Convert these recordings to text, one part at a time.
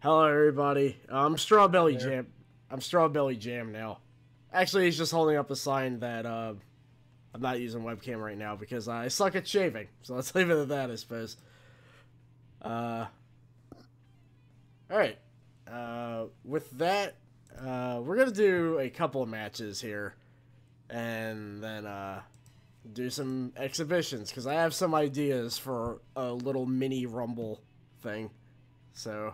Hello, everybody. I'm Strawbelly There. Jam. I'm Strawbelly Jam now. Actually, he's just holding up a sign that I'm not using webcam right now because I suck at shaving. So let's leave it at that, I suppose. All right. With that, we're gonna do a couple of matches here, and then do some exhibitions because I have some ideas for a little mini Rumble thing. So.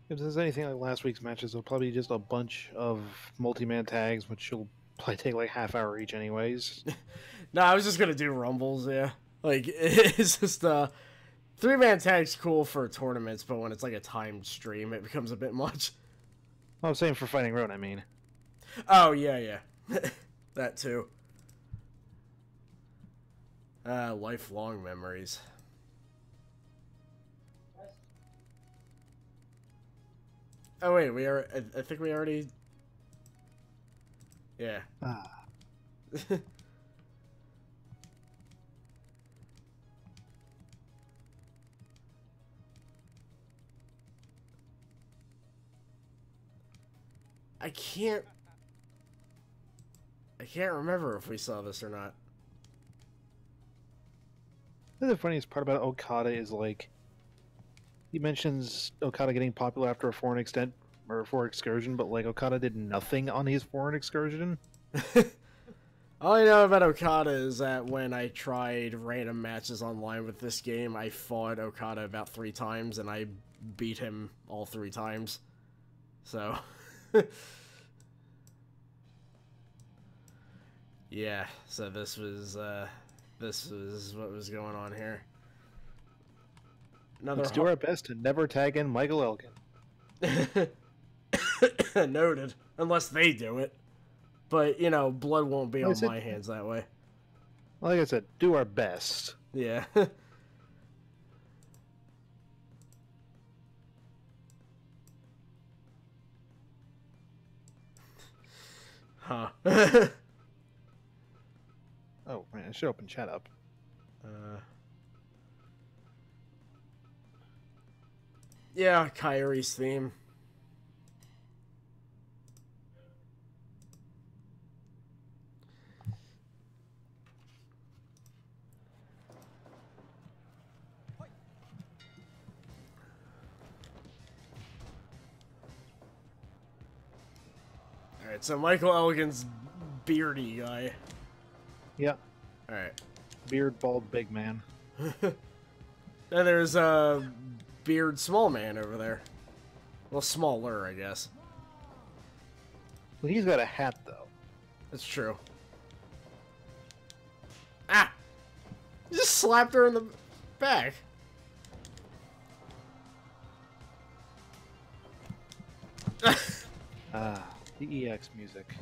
If there's anything like last week's matches, it'll probably be just a bunch of multi-man tags, which will probably take like half hour each anyways. No, I was just gonna do Rumbles, yeah. Like, it's just, 3-man tag's cool for tournaments, but when it's like a timed stream, it becomes a bit much. Well, I'm saying for Fighting Road, I mean. Oh, yeah. That too. Lifelong memories. Oh, wait, I think we already... Yeah. I can't remember if we saw this or not. The funniest part about Okada is like he mentions Okada getting popular after a foreign excursion, but like Okada did nothing on his foreign excursion. All I know about Okada is that when I tried random matches online with this game, I fought Okada about 3 times and I beat him all 3 times. So, yeah. So this was what was going on here. Let's do our best to never tag in Michael Elgin. Noted. Unless they do it. But, you know, blood won't be on said- my hands that way. Like I said, do our best. Yeah. Huh. Oh man, I should open chat up. Yeah, Kyrie's theme. Alright, so Michael Elgin's beardy guy. Yeah, Alright. beard, bald, big man. Then there's a beard small man over there. Well, smaller, I guess. Well, he's got a hat though. That's true. Ah! You just slapped her in the back. The EX music.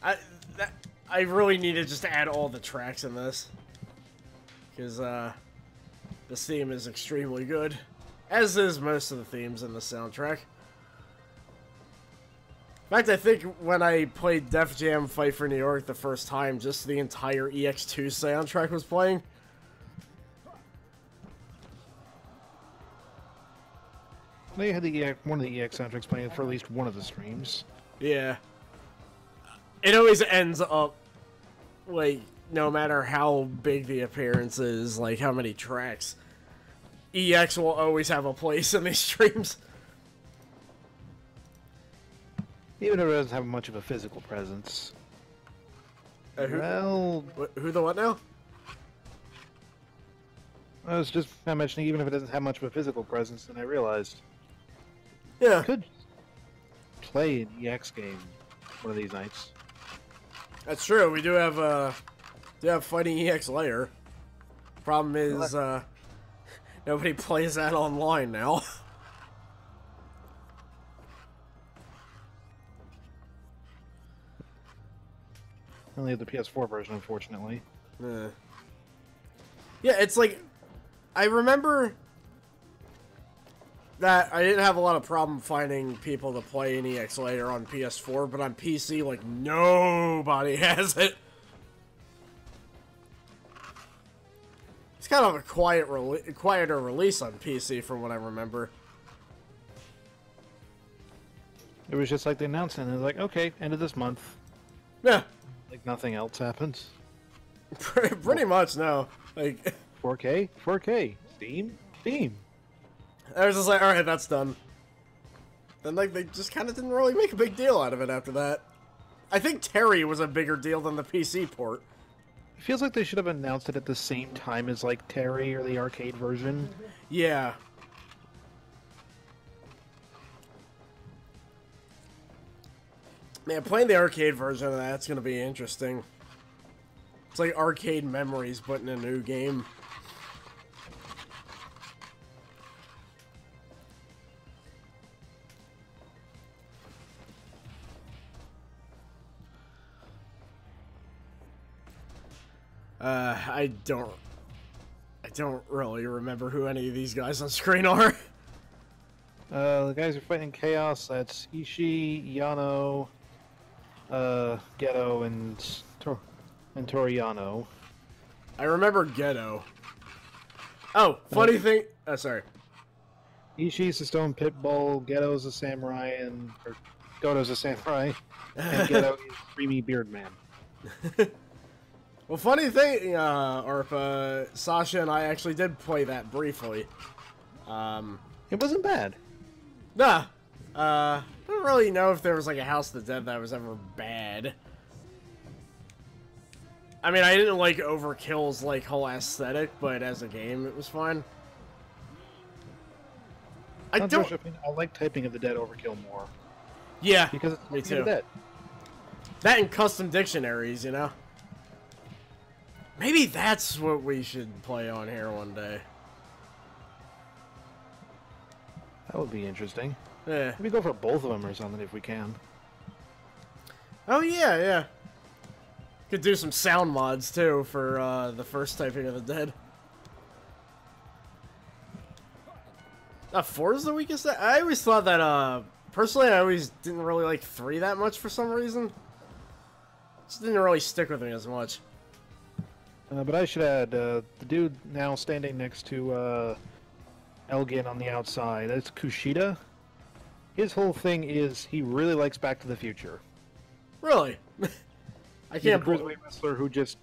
I really need to just add all the tracks in this. Because, this theme is extremely good. As is most of the themes in the soundtrack. In fact, I think when I played Def Jam Fight for New York the first time, just the entire EX2 soundtrack was playing. They had one of the EX soundtracks playing for at least one of the streams. Yeah. It always ends up, like, no matter how big the appearance is, like how many tracks, EX will always have a place in these streams. Even if it doesn't have much of a physical presence. Well, Who the what now? I was just mentioning, even if it doesn't have much of a physical presence, then I realized Yeah. I could play an EX game one of these nights. That's true. We do have Fighting EX Layer. Problem is, nobody plays that online now. Only have the PS4 version, unfortunately. Yeah, it's like, I remember that I didn't have a lot of problem finding people to play an EX Layer on PS4, but on PC, like, nobody has it. kind of a quieter release on PC from what I remember. It was just like they announced it, and they're like, okay, end of this month. Yeah. Like nothing else happens. Pretty much, no. Like 4K, Steam. I was just like, alright, that's done. Then like they just kind of didn't really make a big deal out of it after that. I think Terry was a bigger deal than the PC port. It feels like they should have announced it at the same time as like Terry or the arcade version. Yeah. Man, playing the arcade version of that's gonna be interesting. It's like arcade memories, but in a new game. I don't really remember who any of these guys on screen are. The guys who are fighting Chaos, that's Ishii, Yano, Ghetto, and Toriano. I remember Ghetto. Oh, funny thing. Oh, sorry. Ishii's a stone pitbull, Ghetto's a samurai, or Goto's a samurai, and Ghetto is Creamy Beard Man. Well, funny thing, ARPA, Sasha and I actually did play that briefly. It wasn't bad. Nah. I don't really know if there was like a House of the Dead that was ever bad. I mean, I didn't like Overkill's like whole aesthetic, but as a game, it was fine. I like Typing of the Dead Overkill more. Yeah, because it's me too. Dead. That and custom dictionaries, you know. Maybe that's what we should play on here one day. That would be interesting. Yeah. Maybe go for both of them or something if we can. Oh yeah, yeah. Could do some sound mods too for the first Typing of the Dead. 4 is the weakest. I always thought that. Personally, I always didn't really like 3 that much for some reason. Just didn't really stick with me as much. But I should add, the dude now standing next to Elgin on the outside, that's Kushida. His whole thing is he really likes Back to the Future. Really? I can't believe. He's a cruiserweight wrestler who just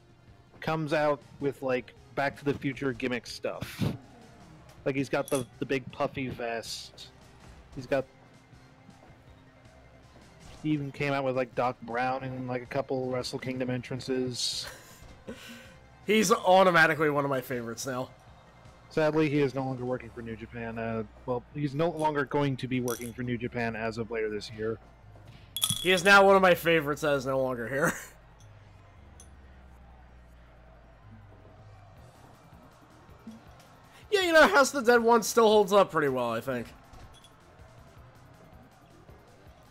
comes out with, like, Back to the Future gimmick stuff. Like, he's got the big puffy vest. He even came out with, like, Doc Brown in, like, a couple Wrestle Kingdom entrances. He's automatically one of my favorites now. Sadly, he is no longer working for New Japan. Well, he's no longer going to be working for New Japan as of later this year. He is now one of my favorites that is no longer here. Yeah, you know, House of the Dead 1 still holds up pretty well, I think.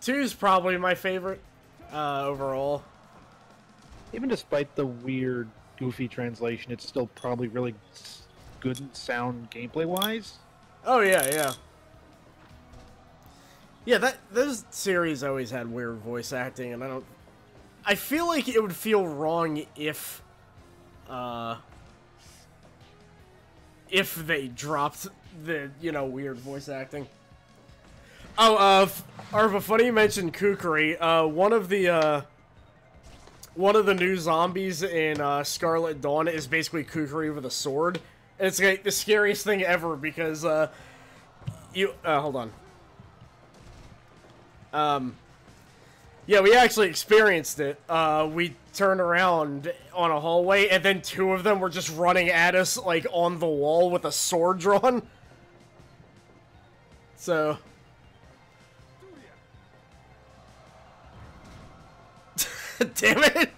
2 is probably my favorite overall. Even despite the weird, goofy translation, it's still probably really good sound gameplay-wise. Oh, yeah, yeah. Yeah, those series always had weird voice acting, and I feel like it would feel wrong if they dropped the, you know, weird voice acting. Oh, Arva, funny you mentioned Kukri. One of the new zombies in Scarlet Dawn is basically Kukri with a sword. And it's like the scariest thing ever because, hold on. Yeah, we actually experienced it. We turned around on a hallway, and then 2 of them were just running at us, like, on the wall with a sword drawn. So... Damn it!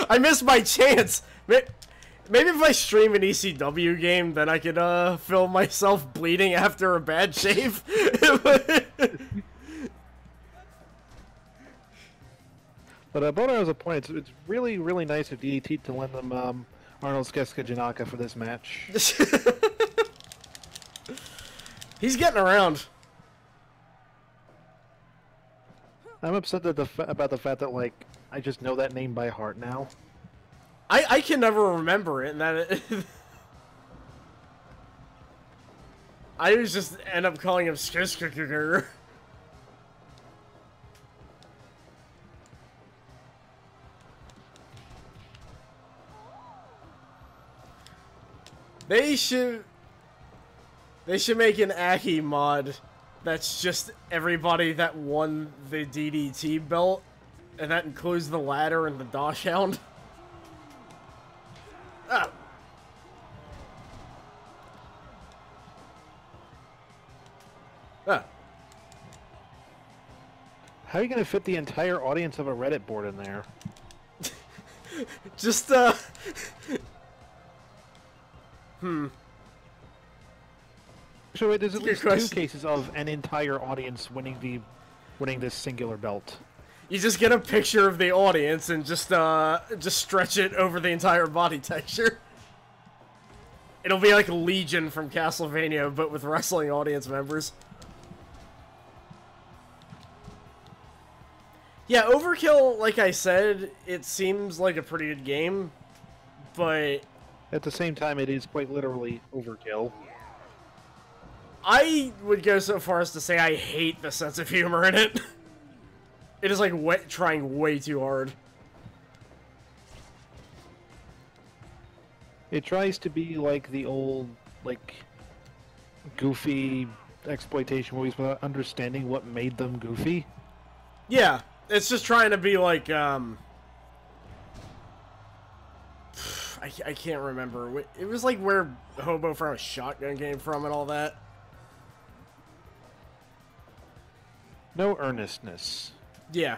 I missed my chance! Maybe if I stream an ECW game, then I could, film myself bleeding after a bad shave. But Bono has a point. It's really, really nice of DDT to lend them Arnold Skeska Janaka for this match. He's getting around. I'm upset that about the fact that, like, I just know that name by heart now. I can never remember it, and that I always just end up calling him Skirskirker. They should make an Aki mod that's just everybody that won the DDT belt, and that includes the ladder and the Dachshund. Oh. Oh. How are you gonna fit the entire audience of a Reddit board in there? Just, So wait, there's at That's least a good two question. cases of an entire audience winning this singular belt. You just get a picture of the audience and just stretch it over the entire body texture. It'll be like Legion from Castlevania, but with wrestling audience members. Yeah, Overkill, like I said, it seems like a pretty good game, but At the same time, it is quite literally overkill. I would go so far as to say I hate the sense of humor in it. It is like trying way too hard. It tries to be like the old, like, goofy exploitation movies without understanding what made them goofy. Yeah, it's just trying to be like, I can't remember. It was like where Hobo from a Shotgun came from and all that. No earnestness. Yeah.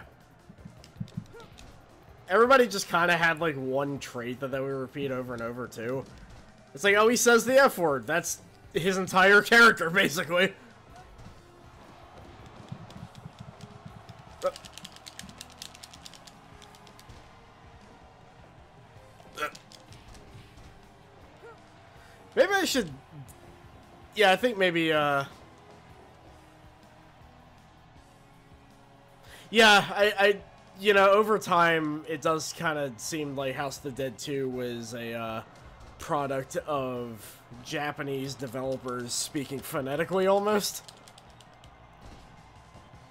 Everybody just kind of had, like, one trait that they would repeat over and over, too. It's like, oh, he says the F word. That's his entire character, basically. Maybe I should... Yeah, I think maybe, Yeah, you know, over time, it does kind of seem like House of the Dead 2 was a, product of Japanese developers speaking phonetically, almost.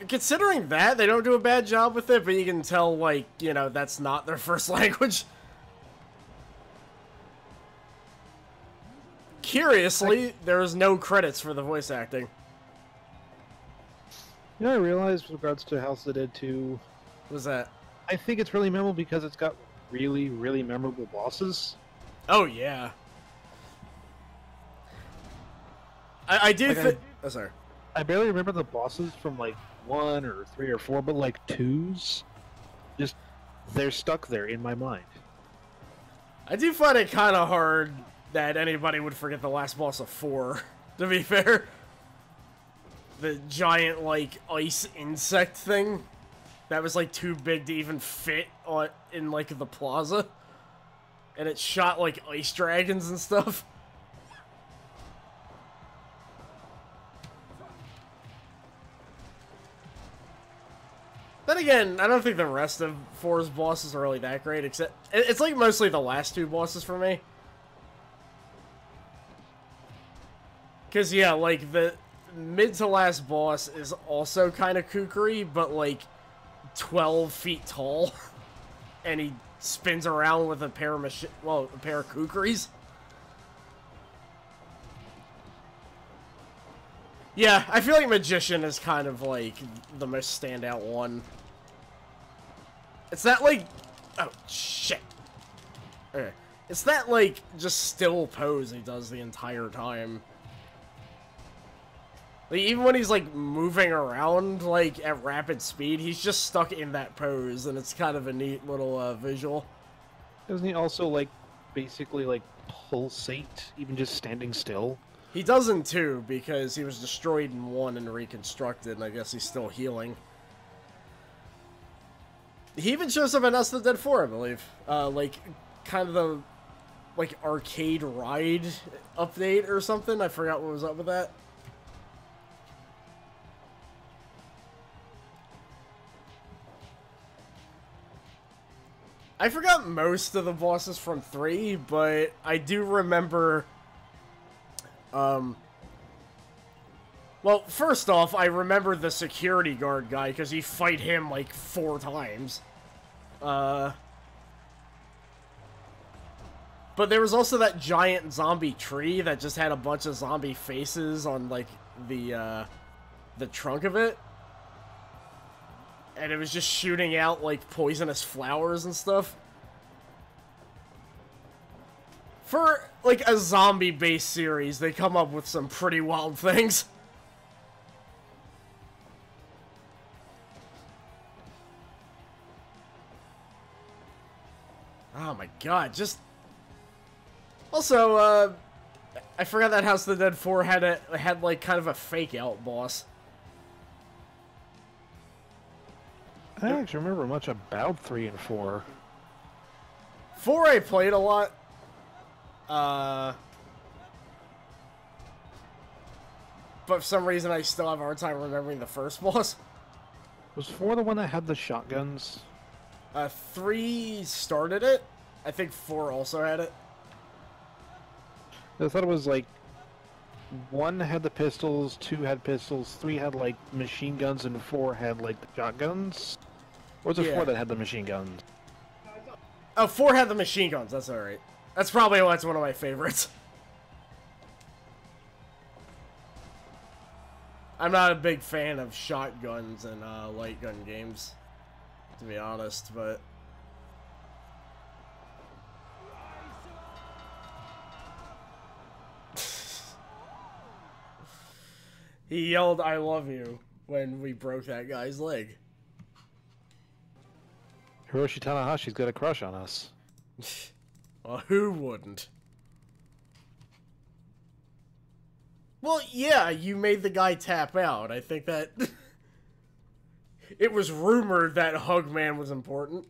Considering that, they don't do a bad job with it, but you can tell, like, you know, that's not their first language. Curiously, there was no credits for the voice acting. You know, I realized with regards to House of the Dead 2, What was that? I think it's really memorable because it's got really, really memorable bosses. Oh, yeah. I do Like, think... Oh, sorry. I barely remember the bosses from like 1 or 3 or 4, but like 2s, just, they're stuck there in my mind. I do find it kind of hard that anybody would forget the last boss of 4, to be fair. The giant, like, ice insect thing that was, like, too big to even fit in, like, the plaza. And it shot, like, ice dragons and stuff. Then again, I don't think the rest of 4's bosses are really that great, except... It's, like, mostly the last 2 bosses for me. Because, yeah, like, the mid to last boss is also kind of kookery, but, like, 12 feet tall. And he spins around with a pair of a pair of kookeries. Yeah, I feel like Magician is kind of, like, the most standout one. It's that, like... Oh, shit. Okay. It's that, like, just still pose he does the entire time. Like, even when he's, like, moving around, like, at rapid speed, he's just stuck in that pose, and it's kind of a neat little, visual. Doesn't he also, like, basically, like, pulsate, even just standing still? He doesn't, too, because he was destroyed in 1 and reconstructed, and I guess he's still healing. He even shows up in House of the Dead 4, I believe. Like, kind of the, like, arcade ride update or something. I forgot what was up with that. I forgot most of the bosses from 3, but I do remember, Well, first off, I remember the security guard guy, because you fight him, like, 4 times. But there was also that giant zombie tree that just had a bunch of zombie faces on, like, the trunk of it. And it was just shooting out, like, poisonous flowers and stuff. For, like, a zombie-based series, they come up with some pretty wild things. Oh my god, just... Also, I forgot that House of the Dead 4 had like, kind of a fake-out boss. I don't actually remember much about 3 and 4. 4 I played a lot. But for some reason I still have a hard time remembering the first boss. Was 4 the one that had the shotguns? 3 started it. I think 4 also had it. I thought it was like 1 had the pistols, 2 had pistols, 3 had like machine guns, and 4 had like the shotguns. Or was it 4 that had the machine guns? Oh, 4 had the machine guns. That's alright. That's probably why it's one of my favorites. I'm not a big fan of shotguns and light gun games, to be honest, but... He yelled, "I love you," when we broke that guy's leg. Hiroshi Tanahashi's got a crush on us. Well, who wouldn't? Well, yeah, you made the guy tap out. I think that... It was rumored that Hugman was important.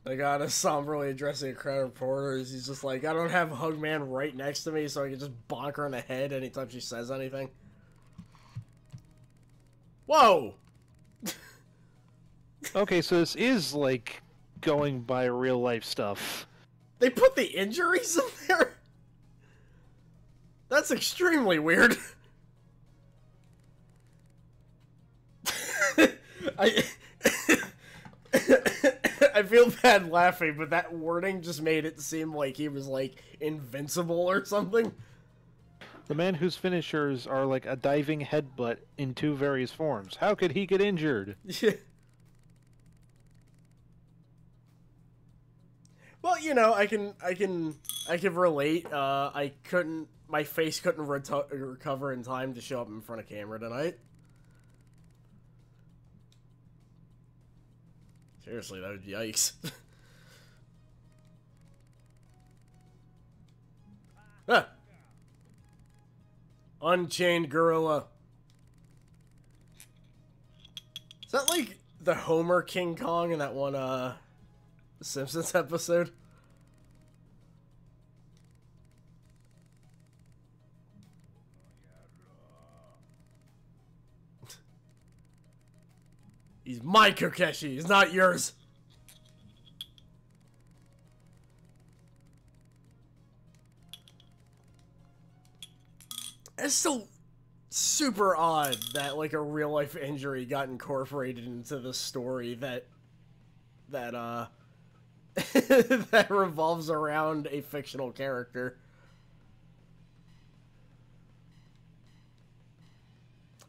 The guy is somberly addressing a crowd of reporters. He's just like, I don't have Hugman right next to me, so I can just bonk her in the head anytime she says anything. Whoa! Okay, so this is, like, going by real-life stuff. They put the injuries in there? That's extremely weird. I feel bad laughing, but that wording just made it seem like he was, like, invincible or something. The man whose finishers are like a diving headbutt in 2 various forms. How could he get injured? Yeah. Well, you know, I can relate. My face couldn't recover in time to show up in front of camera tonight. Seriously, that would be yikes. Ah. Unchained Gorilla. Is that like the Homer King Kong in that one Simpsons episode? He's my Kokeshi, he's not yours. It's still super odd that like a real life injury got incorporated into the story that that revolves around a fictional character.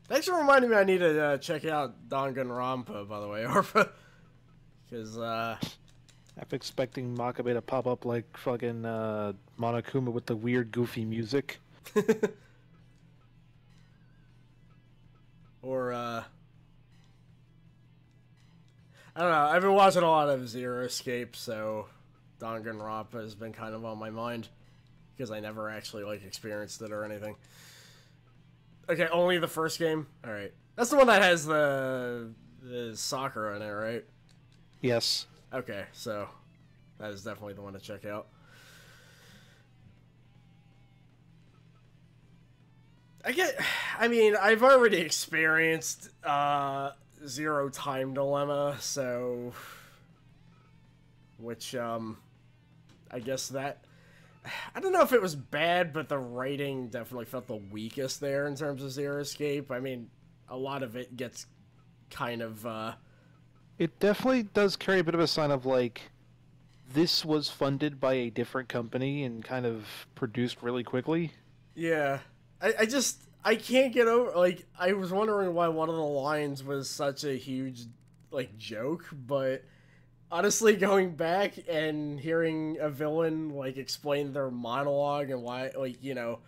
Thanks for reminding me I need to check out Danganronpa, by the way, Arpa. Because, I'm expecting Makabe to pop up like fucking Monokuma with the weird, goofy music. Or, I don't know, I've been watching a lot of Zero Escape, so Danganronpa has been kind of on my mind. Because I never actually, like, experienced it or anything. Okay, only the first game? Alright. That's the one that has the soccer in it, right? Yes. Okay, so that is definitely the one to check out. I mean, I've already experienced Zero Time Dilemma, so... Which, I guess that I don't know if it was bad, but the writing definitely felt the weakest there in terms of Zero Escape. I mean, a lot of it gets kind of, It definitely does carry a bit of a sign of, like, this was funded by a different company and kind of produced really quickly. yeah. I can't get over, like, I was wondering why one of the lines was such a huge, like, joke, but honestly, going back and hearing a villain, like, explain their monologue and why, like, you know,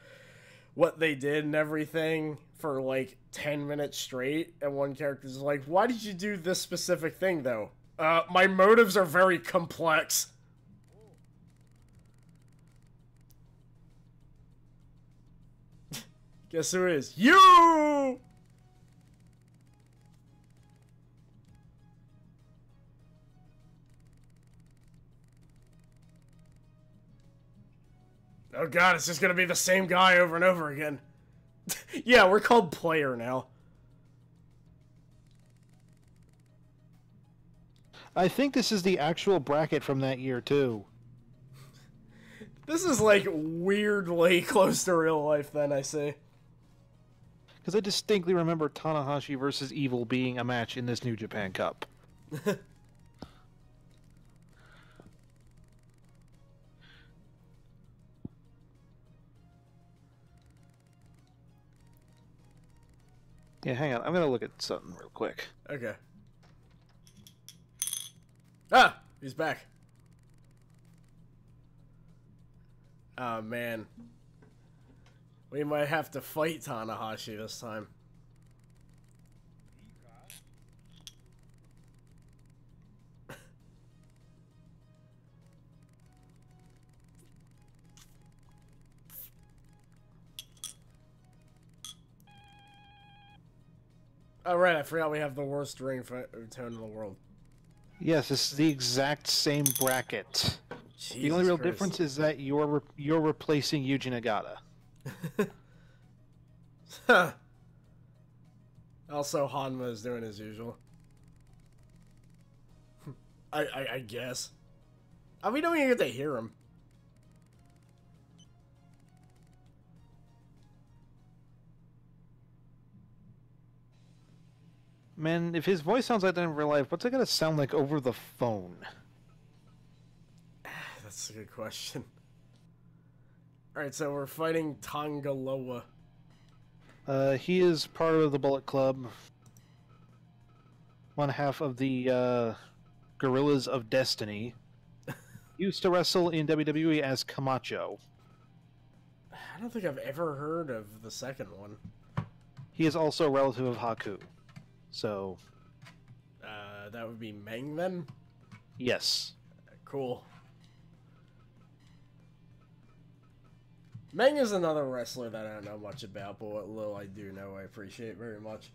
what they did and everything for, like, 10 minutes straight, and one character's like, why did you do this specific thing, though? My motives are very complex. Guess who it is? You! Oh god, it's just gonna be the same guy over and over again. Yeah, we're called player now. I think this is the actual bracket from that year, too. This is, like, weirdly close to real life, then, I say. Because I distinctly remember Tanahashi versus Evil being a match in this New Japan Cup. Yeah, hang on. I'm going to look at something real quick. Okay. Ah! He's back. Oh, man. We might have to fight Tanahashi this time. Oh, right, I forgot we have the worst ring tone in the world. Yes, this is the exact same bracket. Jesus the only real Christ. difference is that you're replacing Yuji Nagata. Also, Hanma is doing as usual. I guess. We don't even get to hear him. Man, if his voice sounds like that in real life, what's it gonna sound like over the phone? That's a good question. Alright, so we're fighting Tangaloa. He is part of the Bullet Club. One half of the Gorillas of Destiny. Used to wrestle in WWE as Camacho. I don't think I've ever heard of the second one. He is also a relative of Haku. So... that would be Meng then? yes. Cool. Meng is another wrestler that I don't know much about, but what little I do know I appreciate very much.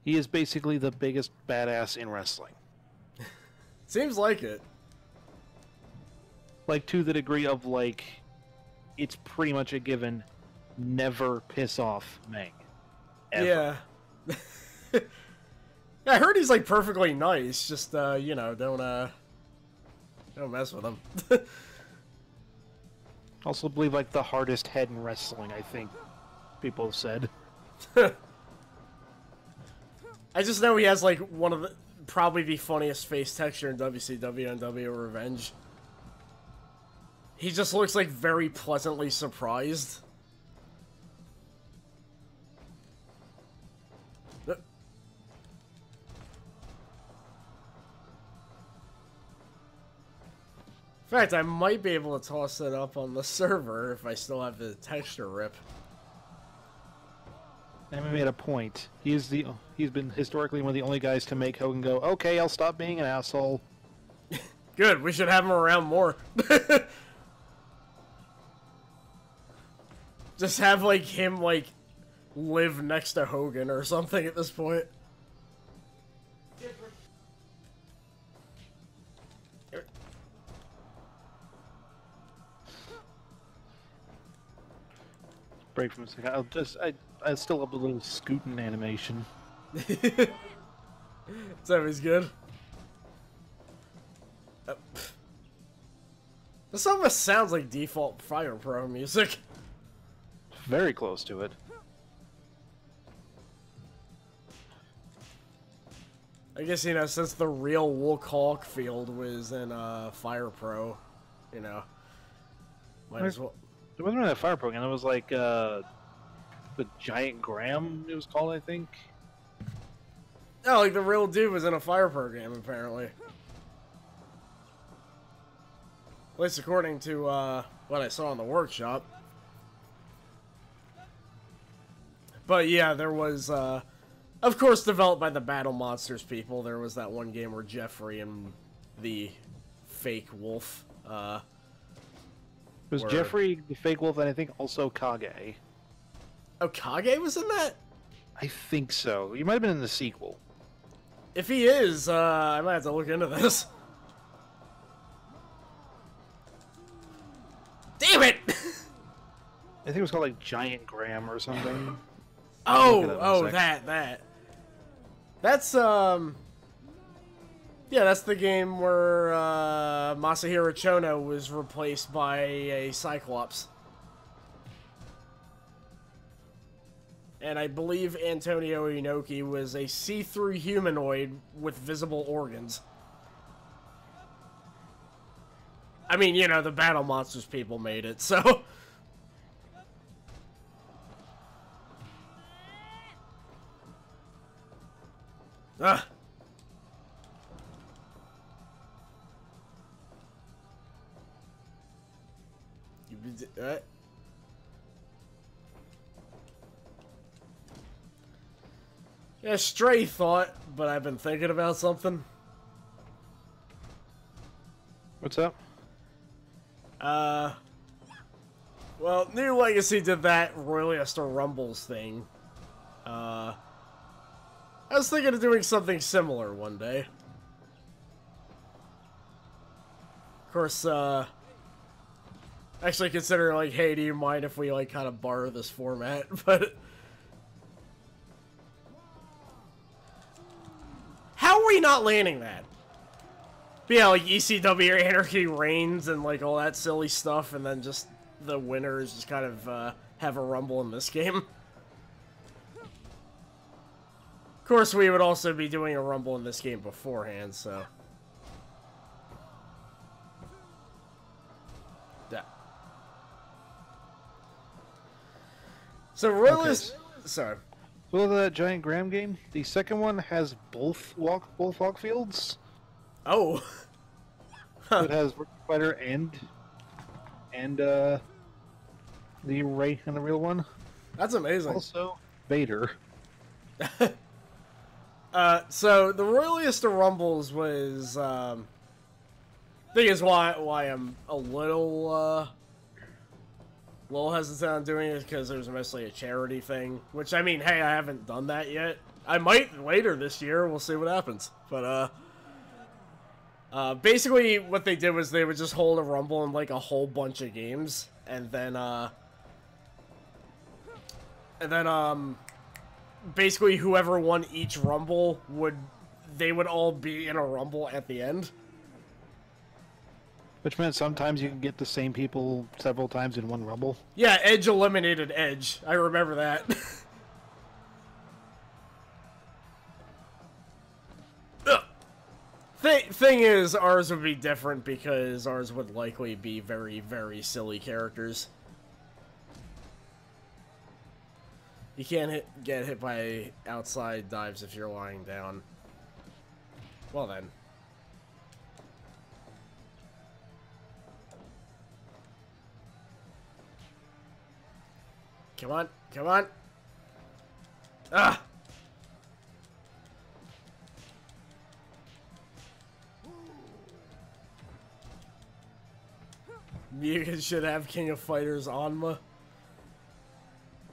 He is basically the biggest badass in wrestling. Seems like it. Like, to the degree of, like, it's pretty much a given, never piss off Meng. Ever. Yeah. I heard he's, like, perfectly nice, just, you know, don't mess with him. Also believe, like, the hardest head in wrestling, I think people have said. I just know he has, like, one of the, probably the funniest face texture in WCW and W Revenge. He just looks, like, very pleasantly surprised. In fact, I might be able to toss it up on the server if I still have the texture rip. Amy made a point. He's been historically one of the only guys to make Hogan go, okay, I'll stop being an asshole. Good, we should have him around more. Just have, like, him, like, live next to Hogan or something at this point. Break from a second. I still have a little scooting animation. It's always good. This almost sounds like default Fire Pro music. Very close to it. I guess, you know, since the real Wolk Hawk field was in Fire Pro, you know, might as well. It wasn't really a Fire Pro game. It was like the Giant Graham. It was called, I think. Oh, like the real dude was in a Fire Pro game, apparently. At least according to what I saw in the workshop. But yeah, there was, of course, developed by the Battle Monsters people. There was that one game where Jeffrey and the fake wolf, it was Jeffrey, the fake wolf, and I think also Kage. Oh, Kage was in that? I think so. You might have been in the sequel. If he is, I might have to look into this. Damn it! I think it was called like Giant Graham or something. Oh, that. That's, yeah, that's the game where, Masahiro Chono was replaced by a Cyclops. And I believe Antonio Inoki was a see-through humanoid with visible organs. I mean, you know, the Battle Monsters people made it, so... Ah. Yeah, stray thought, but I've been thinking about something. What's up? Well, New Legacy did that Royalist or Rumbles thing. I was thinking of doing something similar one day. Of course, actually consider, like, hey, do you mind if we, like, kind of borrow this format? But... how are we not landing that? But yeah, like, ECW Anarchy reigns and, like, all that silly stuff, and then just the winners just kind of, have a rumble in this game. Of course, we would also be doing a rumble in this game beforehand, so... yeah. So, Royalist... Okay. Sorry. Well, the Giant Graham game, the second one has both walk fields. Oh. It has Virtua Fighter and the Ray and the real one. That's amazing. Also, Vader. So the Royalist of Rumbles was, thing is why I'm a little hesitant on doing it, because it was mostly a charity thing, which, I mean, hey, I haven't done that yet. I might later this year, we'll see what happens. But, basically what they did was they would just hold a Rumble in, like, a whole bunch of games, and then, basically whoever won each Rumble they would all be in a Rumble at the end. Which meant sometimes you can get the same people several times in one Rumble. Yeah, Edge eliminated Edge. I remember that. Thing is, ours would be different because ours would likely be very, very silly characters. You can't get hit by outside dives if you're lying down. Well then. Come on, come on. Ah! You should have King of Fighters Onma.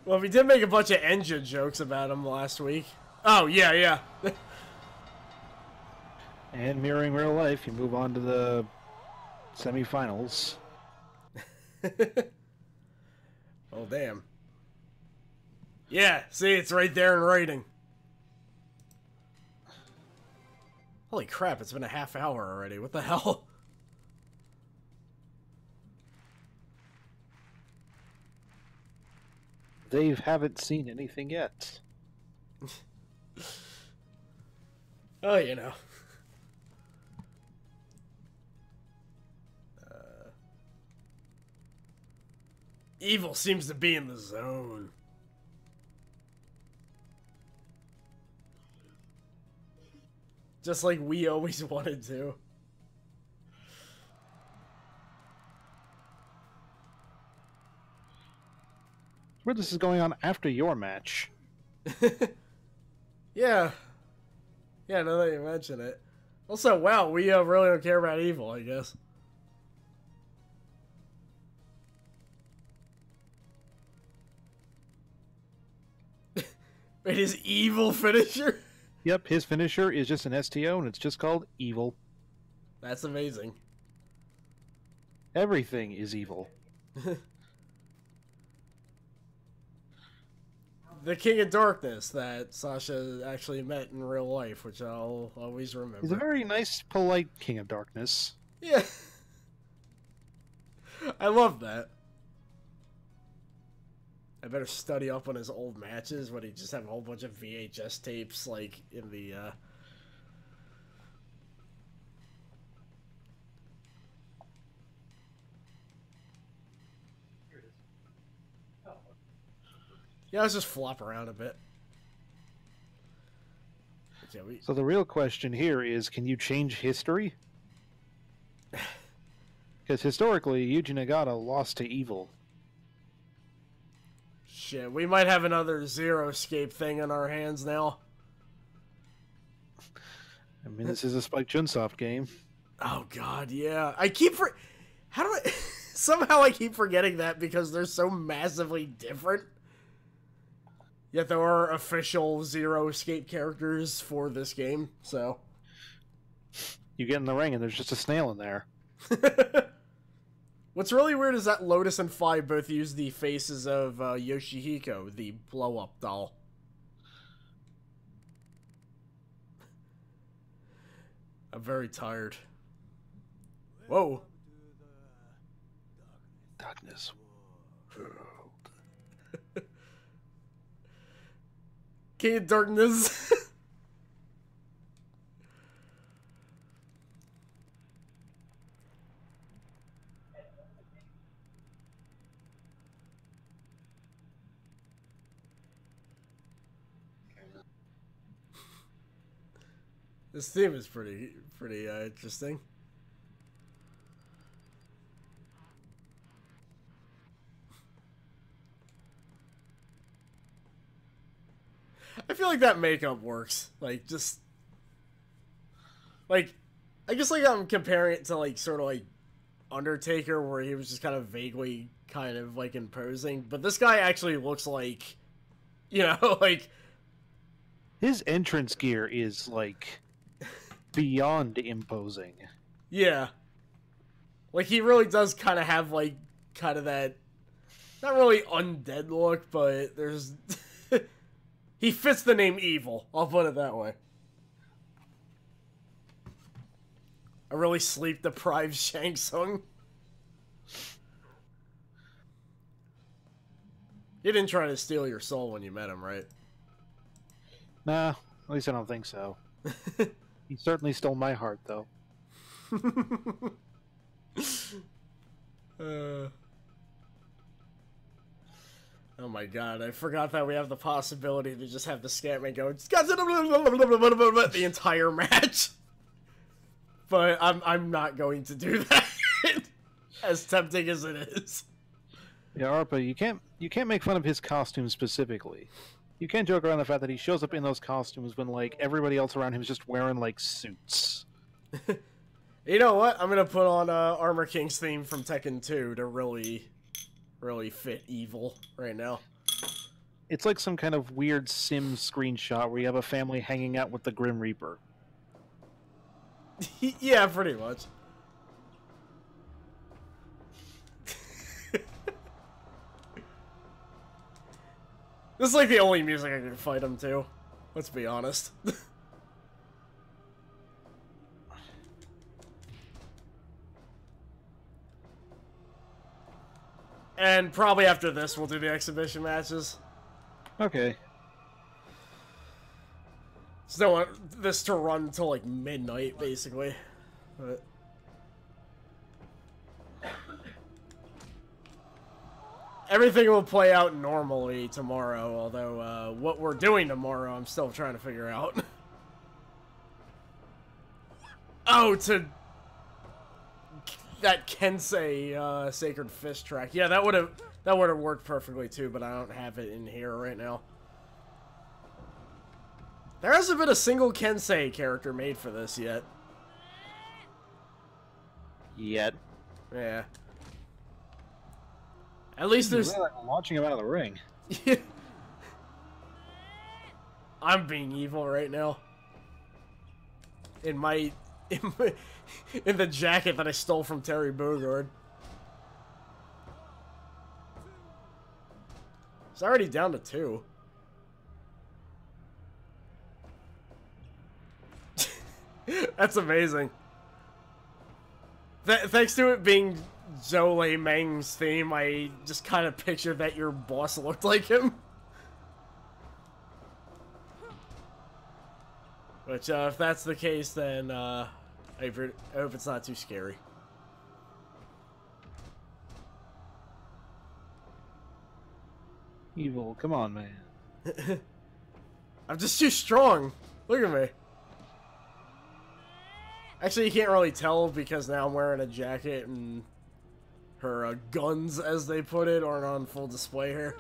Well, we did make a bunch of engine jokes about him last week. Oh, yeah, yeah. And mirroring real life, you move on to the semifinals. Oh, damn. Yeah, see, it's right there in writing. Holy crap, it's been a half hour already. What the hell? They haven't seen anything yet. Oh, you know. Evil seems to be in the zone. Just like we always wanted to. Where this is going on after your match. Yeah. Yeah, now that you mention it. Also, wow, we really don't care about Evil, I guess. Wait, his Evil finisher? Yep, his finisher is just an STO, and it's just called Evil. That's amazing. Everything is evil. The King of Darkness that Sasha actually met in real life, which I'll always remember. He's a very nice, polite King of Darkness. Yeah. I love that. I better study up on his old matches when he just have a whole bunch of VHS tapes, like, in the, Yeah, let's just flop around a bit. Okay, So the real question here is, can you change history? Because historically, Yuji Nagata lost to Evil. Shit, we might have another Zero Escape thing in our hands now. I mean, this is a Spike Chunsoft game. Oh god, yeah. How do I... Somehow I keep forgetting that because they're so massively different. Yet there are official Zero Escape characters for this game, so... You get in the ring and there's just a snail in there. What's really weird is that Lotus and Fi both use the faces of Yoshihiko, the blow-up doll. I'm very tired. Whoa. Darkness. King of Darkness. This theme is pretty interesting. I feel like that makeup works. Like, just... Like, I guess, like, I'm comparing it to, like, sort of, like, Undertaker, where he was just kind of vaguely kind of, like, imposing. But this guy actually looks like, you know, like... His entrance gear is, like, beyond imposing. Yeah. Like, he really does kind of have, like, kind of that... Not really undead look, but there's... He fits the name Evil, I'll put it that way. A really sleep-deprived Shang Tsung. He didn't try to steal your soul when you met him, right? Nah, at least I don't think so. He certainly stole my heart, though. Oh my god, I forgot that we have the possibility to just have the Scatman go the entire match. But I'm not going to do that. As tempting as it is. Yeah, Arpa, you can't make fun of his costume specifically. You can't joke around the fact that he shows up in those costumes when, like, everybody else around him is just wearing, like, suits. You know what? I'm gonna put on Armor King's theme from Tekken 2 to really fit Evil right now. It's like some kind of weird Sim screenshot where you have a family hanging out with the Grim Reaper. Yeah, pretty much. This is like the only music I can fight him to. Let's be honest. And probably after this, we'll do the exhibition matches. Okay. Still want this to run until like midnight, basically. But everything will play out normally tomorrow, although what we're doing tomorrow, I'm still trying to figure out. Oh, to that Kensei Sacred Fist track. Yeah, that would have worked perfectly too, but I don't have it in here right now. There hasn't been a single Kensei character made for this yet. Yet. Yeah. At least there's... Really like launching him out of the ring. I'm being evil right now. In the jacket that I stole from Terry Bogard. It's already down to 2. That's amazing. Thanks to it being Zhou Meng's theme, I just kind of pictured that your boss looked like him. Which, if that's the case, then, I hope it's not too scary. Evil, come on, man. I'm just too strong. Look at me. Actually, you can't really tell because now I'm wearing a jacket and her guns, as they put it, aren't on full display here.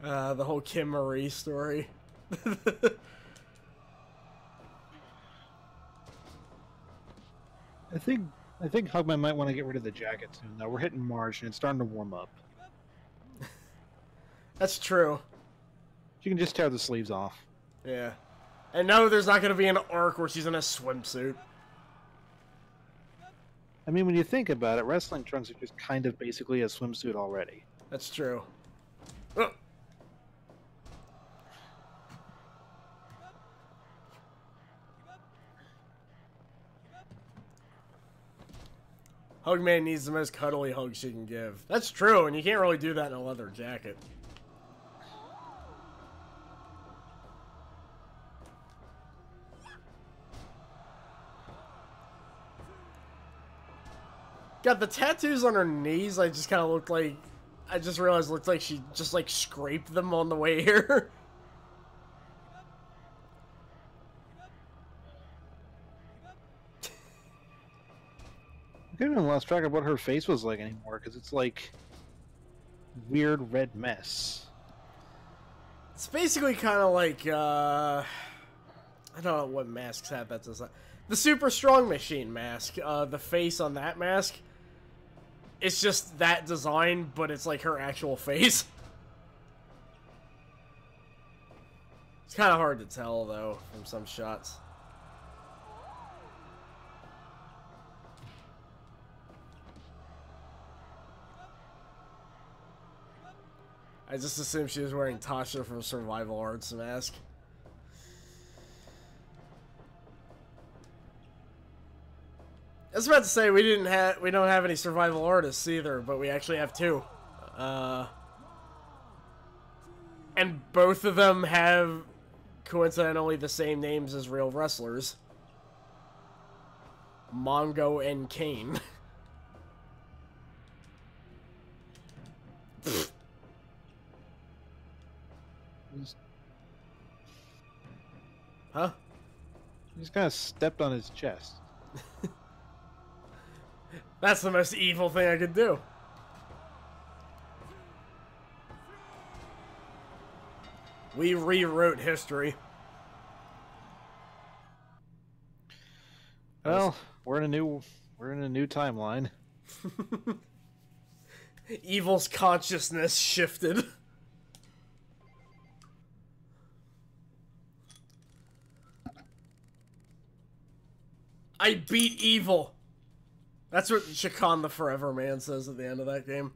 The whole Kim Marie story. I think Hugman might want to get rid of the jacket soon, though. We're hitting March, and it's starting to warm up. That's true. You can just tear the sleeves off. Yeah. And no, there's not going to be an arc where she's in a swimsuit. I mean, when you think about it, wrestling trunks are just kind of basically a swimsuit already. That's true. Oh. Hugman needs the most cuddly hug she can give. That's true, and you can't really do that in a leather jacket. Got the tattoos on her knees. I just kind of looked like... I just realized it looked like she just, like, scraped them on the way here. I haven't lost track of what her face was like anymore, because it's like... weird red mess. It's basically kind of like, I don't know what masks have that design. The Super Strong Machine mask. The face on that mask. It's just that design, but it's like her actual face. It's kind of hard to tell, though, from some shots. I just assumed she was wearing Tasha from Survival Arts mask. I was about to say we don't have any survival artists either, but we actually have 2. And both of them have coincidentally the same names as real wrestlers. Mongo and Kane. Huh? He just kind of stepped on his chest. That's the most evil thing I could do. We rewrote history. Well, we're in a new timeline. Evil's consciousness shifted. I beat evil. That's what Shakan the Forever Man says at the end of that game.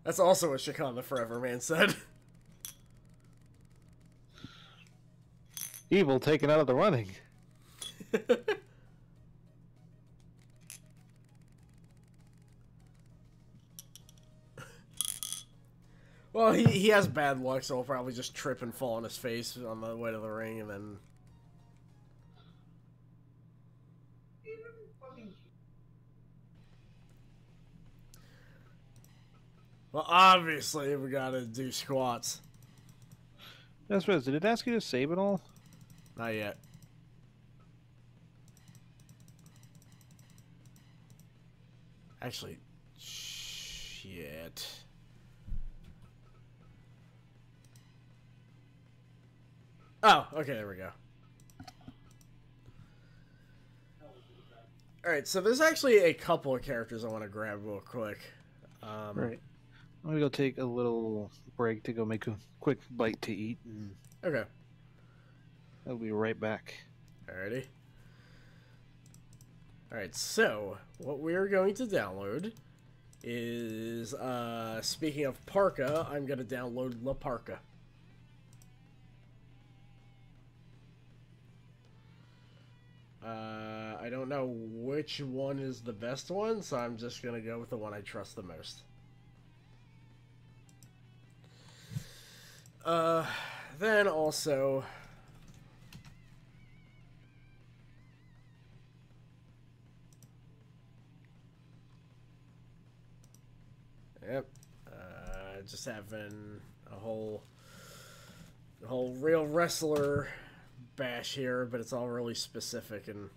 That's also what Shakan the Forever Man said. Evil taken out of the running. Well, he has bad luck, so he'll probably just trip and fall on his face on the way to the ring, and then... Well, obviously, we gotta do squats. That's right. Did it ask you to save it all? Not yet. Actually, shit. Oh, okay, there we go. Alright, so there's actually a couple of characters I want to grab real quick. Right. I'm gonna go take a little break to go make a quick bite to eat, and Okay. I'll be right back. Alrighty. Alright, so what we're going to download is, speaking of Parka, I'm going to download La Parka. I don't know which one is the best one, so I'm just going to go with the one I trust the most. Then also... Yep. Just having a whole real wrestler bash here, but it's all really specific and...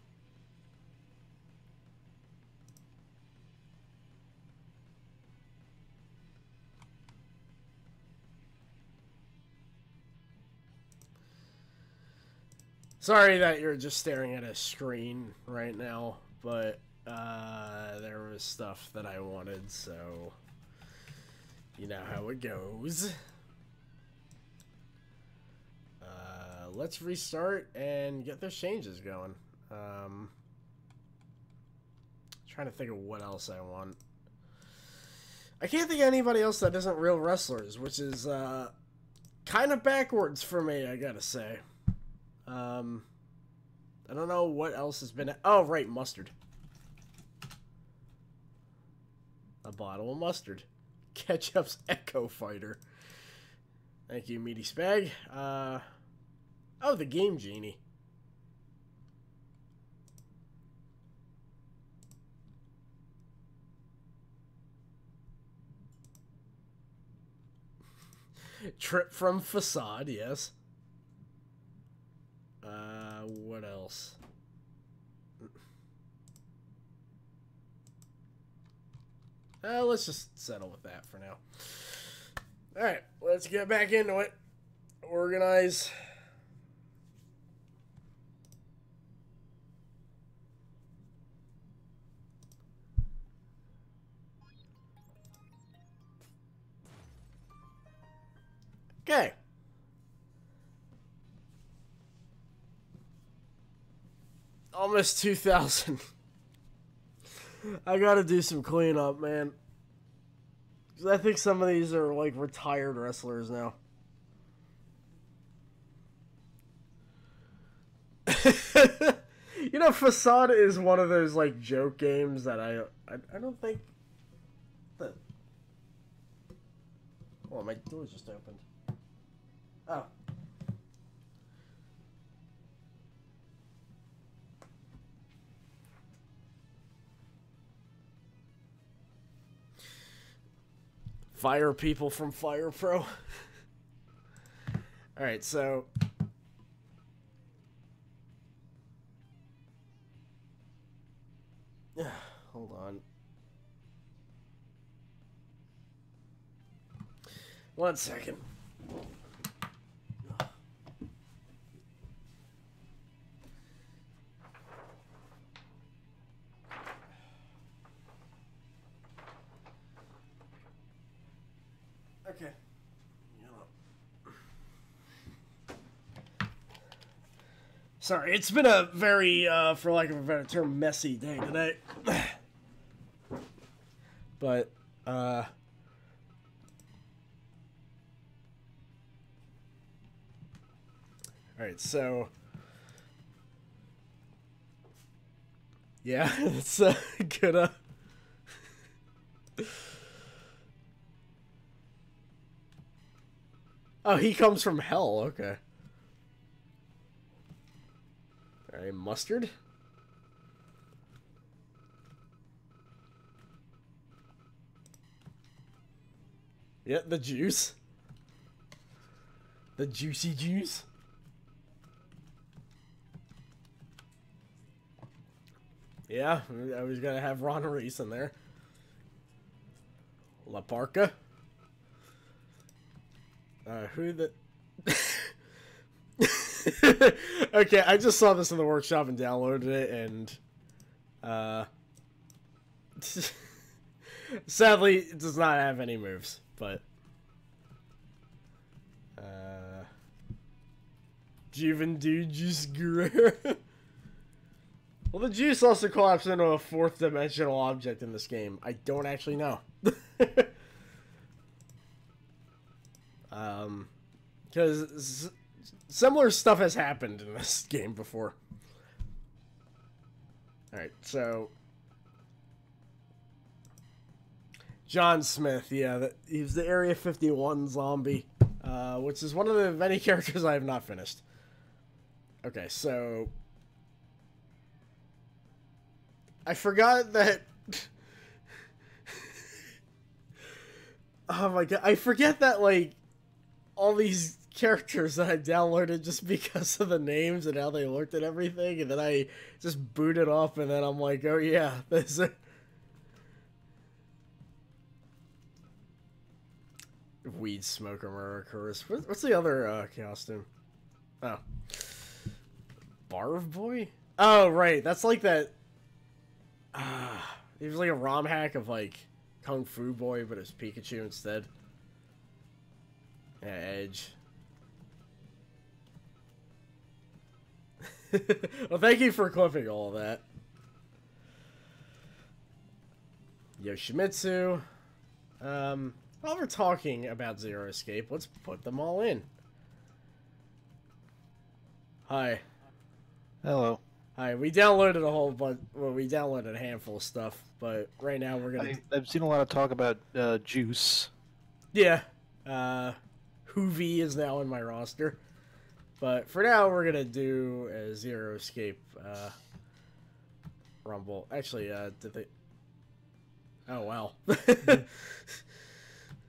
Sorry that you're just staring at a screen right now, but there was stuff that I wanted, so you know how it goes. Let's restart and get those changes going. Trying to think of what else I want. I can't think of anybody else that isn't real wrestlers, which is kind of backwards for me, I gotta say. I don't know what else has been... Oh, right, mustard. A bottle of mustard. Ketchup's Echo Fighter. Thank you, Meaty Spag. Oh, the Game Genie. Trip from Facade, yes. What else? Let's just settle with that for now. Alright, let's get back into it. Organize. Okay. Almost 2,000. I gotta do some cleanup, man. 'Cause I think some of these are like retired wrestlers now. You know, Facade is one of those like joke games that I don't think that. Oh, my door just opened. Oh. Fire people from Fire Pro. Alright, so... Hold on. One second. Okay. Sorry, it's been a very, for lack of a better term, messy day today. But, Alright, so... Yeah, it's gonna... Oh, he comes from hell, okay. Alright, mustard? Yeah, the juice. The juicy juice. Yeah, I was gonna have Ron Reese in there. La Parka. Who the... Okay, I just saw this in the workshop and downloaded it, and... Sadly, it does not have any moves, but... Juventud Juice Guerrero. Well, the juice also collapsed into a fourth-dimensional object in this game. I don't actually know. Because similar stuff has happened in this game before. Alright, so... John Smith, yeah, he's the Area 51 zombie, which is one of the many characters I have not finished. Okay, so... I forgot that... Oh my god, I forget that, like, all these characters that I downloaded just because of the names and how they looked at everything, and then I just booted up, and then I'm like, oh yeah, this is... Weed Smoker Murderers. What's the other costume? Oh. Barf Boy? Oh, right, that's like that... he was like a ROM hack of, like, Kung Fu Boy, but it's Pikachu instead. Yeah, Edge. Well, thank you for clipping all of that. Yoshimitsu. While we're talking about Zero Escape, let's put them all in. Hi. Hello. Hi, we downloaded a whole bunch, well, we downloaded a handful of stuff, but right now we're gonna... I've seen a lot of talk about Juice. Yeah. Hoovy is now in my roster. But for now, we're gonna do a Zero Escape, Rumble. Actually, did they... Oh, wow. The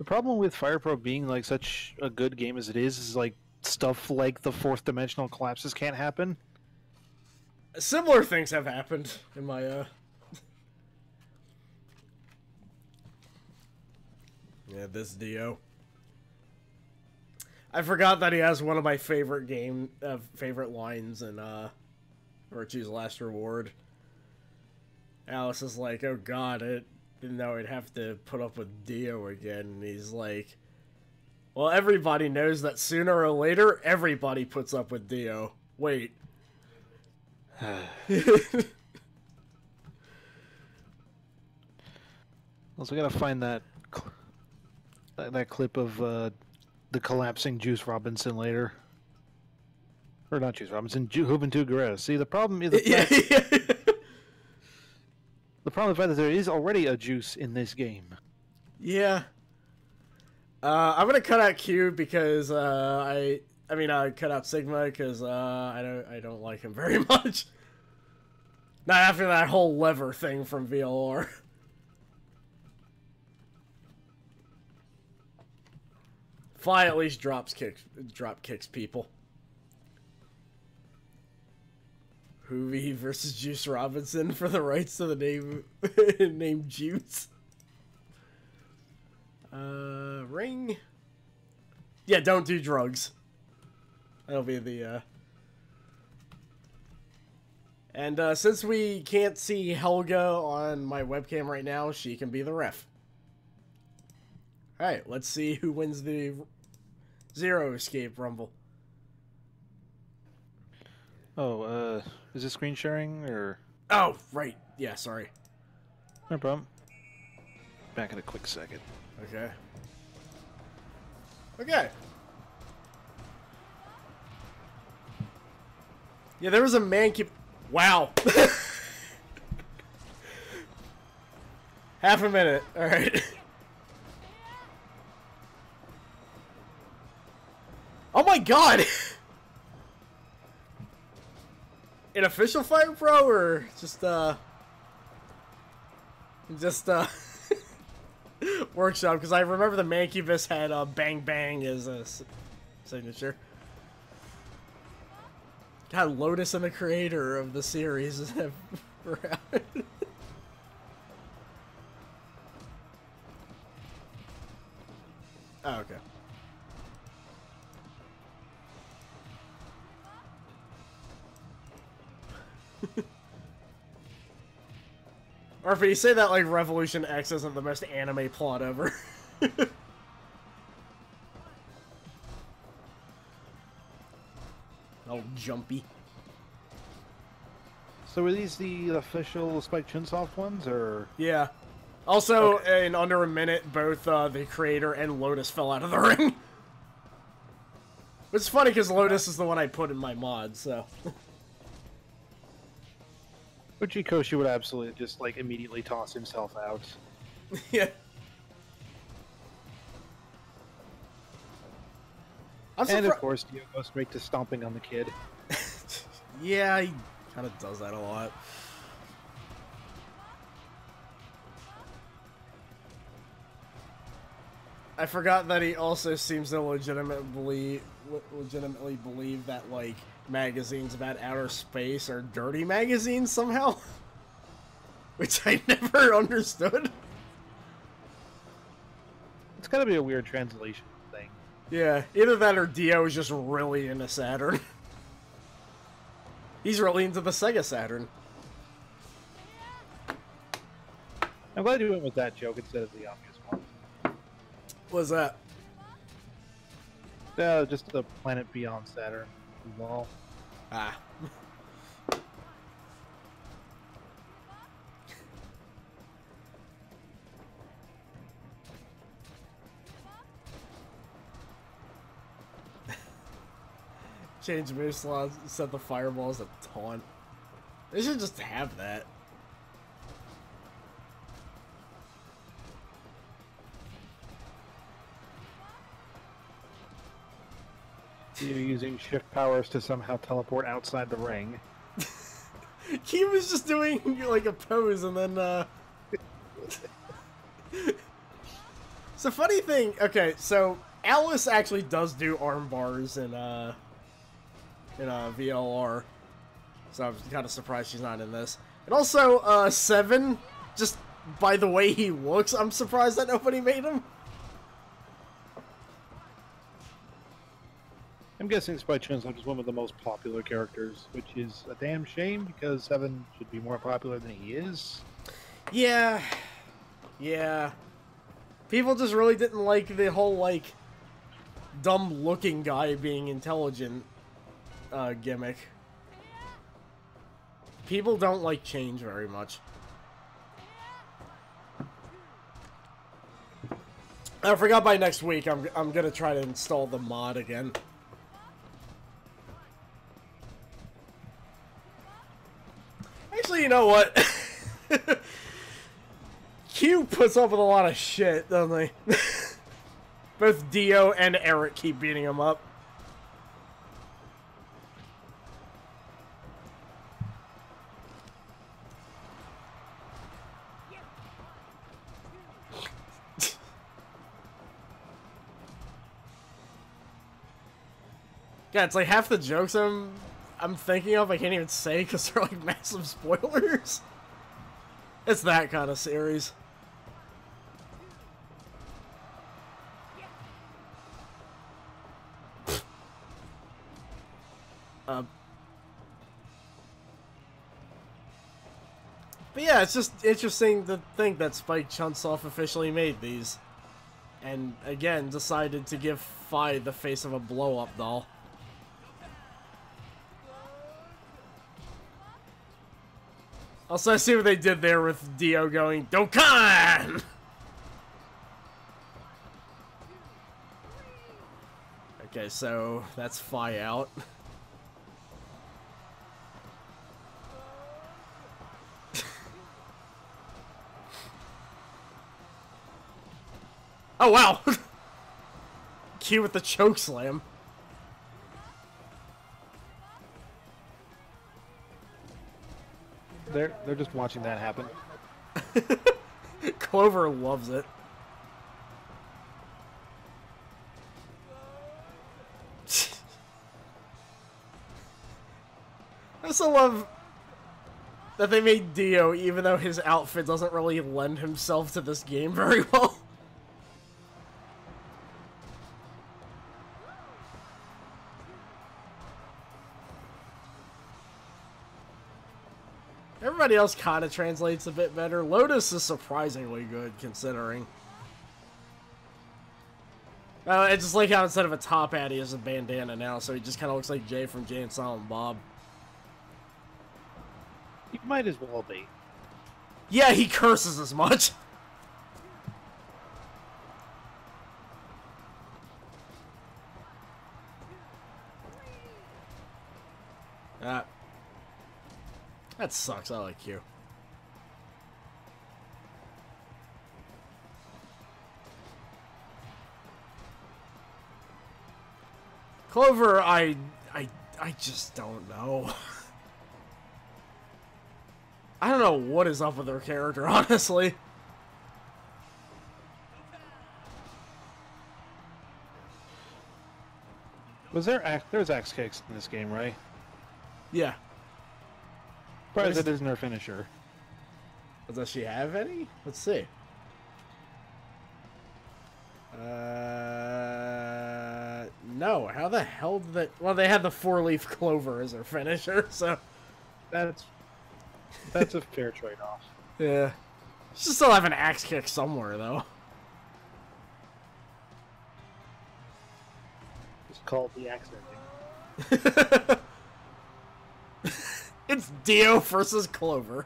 problem with Fire Pro being, like, such a good game as it is, like, stuff like the fourth dimensional collapses can't happen. Similar things have happened in my, Yeah, this Dio. I forgot that he has one of my favorite favorite lines in, Virtue's Last Reward. Alice is like, oh god, I didn't know I'd have to put up with Dio again. And he's like, well, everybody knows that sooner or later, everybody puts up with Dio. Wait. Also, gotta find that clip of the collapsing Juice Robinson later, or not Juice Robinson, Juventud Guerrero. See, the problem is the problem is the fact that there is already a Juice in this game. Yeah. I'm gonna cut out Q because I cut out Sigma because I don't like him very much. Not after that whole lever thing from VLR. Fly at least drop kicks people. Hoovy versus Juice Robinson for the rights to the name name Juice. Ring. Yeah, don't do drugs. That'll be the And since we can't see Helga on my webcam right now, she can be the ref. Alright, let's see who wins the Zero Escape Rumble. Oh, is it screen sharing, or...? Oh, right. Yeah, sorry. No problem. Back in a quick second. Okay. Okay. Yeah, there was a man keep... Wow. Half a minute. Alright. Oh my god! An official fight, bro, or just workshop? Because I remember the Mancubus had Bang Bang as a signature. God, Lotus and the creator of the series have Oh, okay. Or if you say that like Revolution X isn't the most anime plot ever. Oh, jumpy. So were these the official Spike Chunsoft ones, or? Yeah. Also, okay. in under a minute, both the creator and Lotus fell out of the ring. It's funny because Lotus is the one I put in my mod, so. Uchikoshi would absolutely just like immediately toss himself out. Yeah. And of course, Dio goes straight to stomping on the kid. Yeah, he kind of does that a lot. I forgot that he also seems to legitimately believe that, like, magazines about outer space are dirty magazines somehow. Which I never understood. It's gotta be a weird translation thing. Yeah, either that or Dio is just really into Saturn. He's really into the Sega Saturn. I'm glad you went with that joke instead of the obvious one. What's that? Just the planet beyond Saturn. Lol. Ah. Change move slots, set the fireballs a taunt. They should just have that. You're using shift powers to somehow teleport outside the ring. He was just doing like a pose and then It's a funny thing. Okay, so Alice actually does do arm bars in VLR. So I'm kind of surprised she's not in this. And also, Seven, just by the way he looks, I'm surprised that nobody made him. I'm guessing Spike Chunsoft is one of the most popular characters, which is a damn shame because Seven should be more popular than he is. Yeah. Yeah. People just really didn't like the whole, like, dumb-looking guy being intelligent gimmick. People don't like change very much. I forgot by next week I'm gonna try to install the mod again. Actually, you know what? Q puts up with a lot of shit, don't they? Both Dio and Eric keep beating him up. Yeah, it's like half the jokes I'm thinking of I can't even say because they're like massive spoilers. It's that kind of series. But yeah, it's just interesting to think that Spike Chunsoft officially made these. And again, decided to give Fi the face of a blow-up doll. Also, I see what they did there with Dio going, Dokkan! Okay, so that's Fi out. Oh, wow. Q with the choke slam. They're just watching that happen. Clover loves it. I also love that they made Dio, even though his outfit doesn't really lend himself to this game very well. Everybody else kind of translates a bit better. Lotus is surprisingly good, considering. It's just like how instead of a top hat, he has a bandana now, so he just kind of looks like Jay from Jay and Silent Bob. You might as well be. Yeah, he curses as much. That sucks. I like you. Clover, I just don't know. I don't know what is up with her character, honestly. There's axe kicks in this game, right? Yeah. Surprised it isn't her finisher. Does she have any? Let's see. No. How the hell did they... Well, they had the 4-leaf clover as their finisher, so... That's a fair trade-off. Yeah. Should still have an axe kick somewhere, though. It's called the axe ending. It's Dio versus Clover.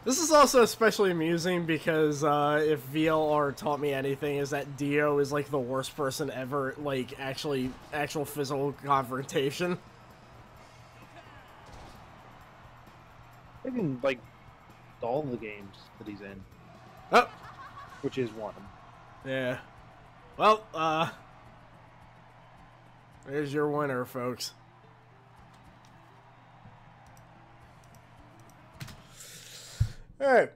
This is also especially amusing because if VLR taught me anything, is that Dio is like the worst person ever, like actual physical confrontation. I can like all the games that he's in. Oh, which is one. Yeah. Well, there's your winner, folks. Alright.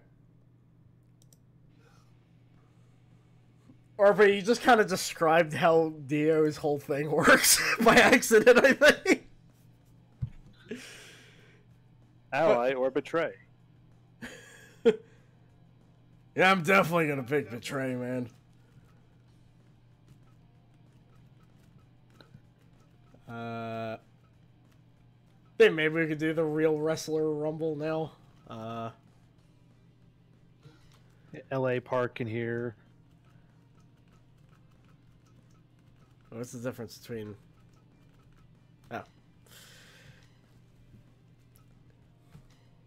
Orba, you just kind of described how Dio's whole thing works by accident, I think. Ally or betray. Yeah, I'm definitely gonna pick betray, man. Think maybe we could do the real wrestler rumble now. LA Park in here. What's the difference between... Oh.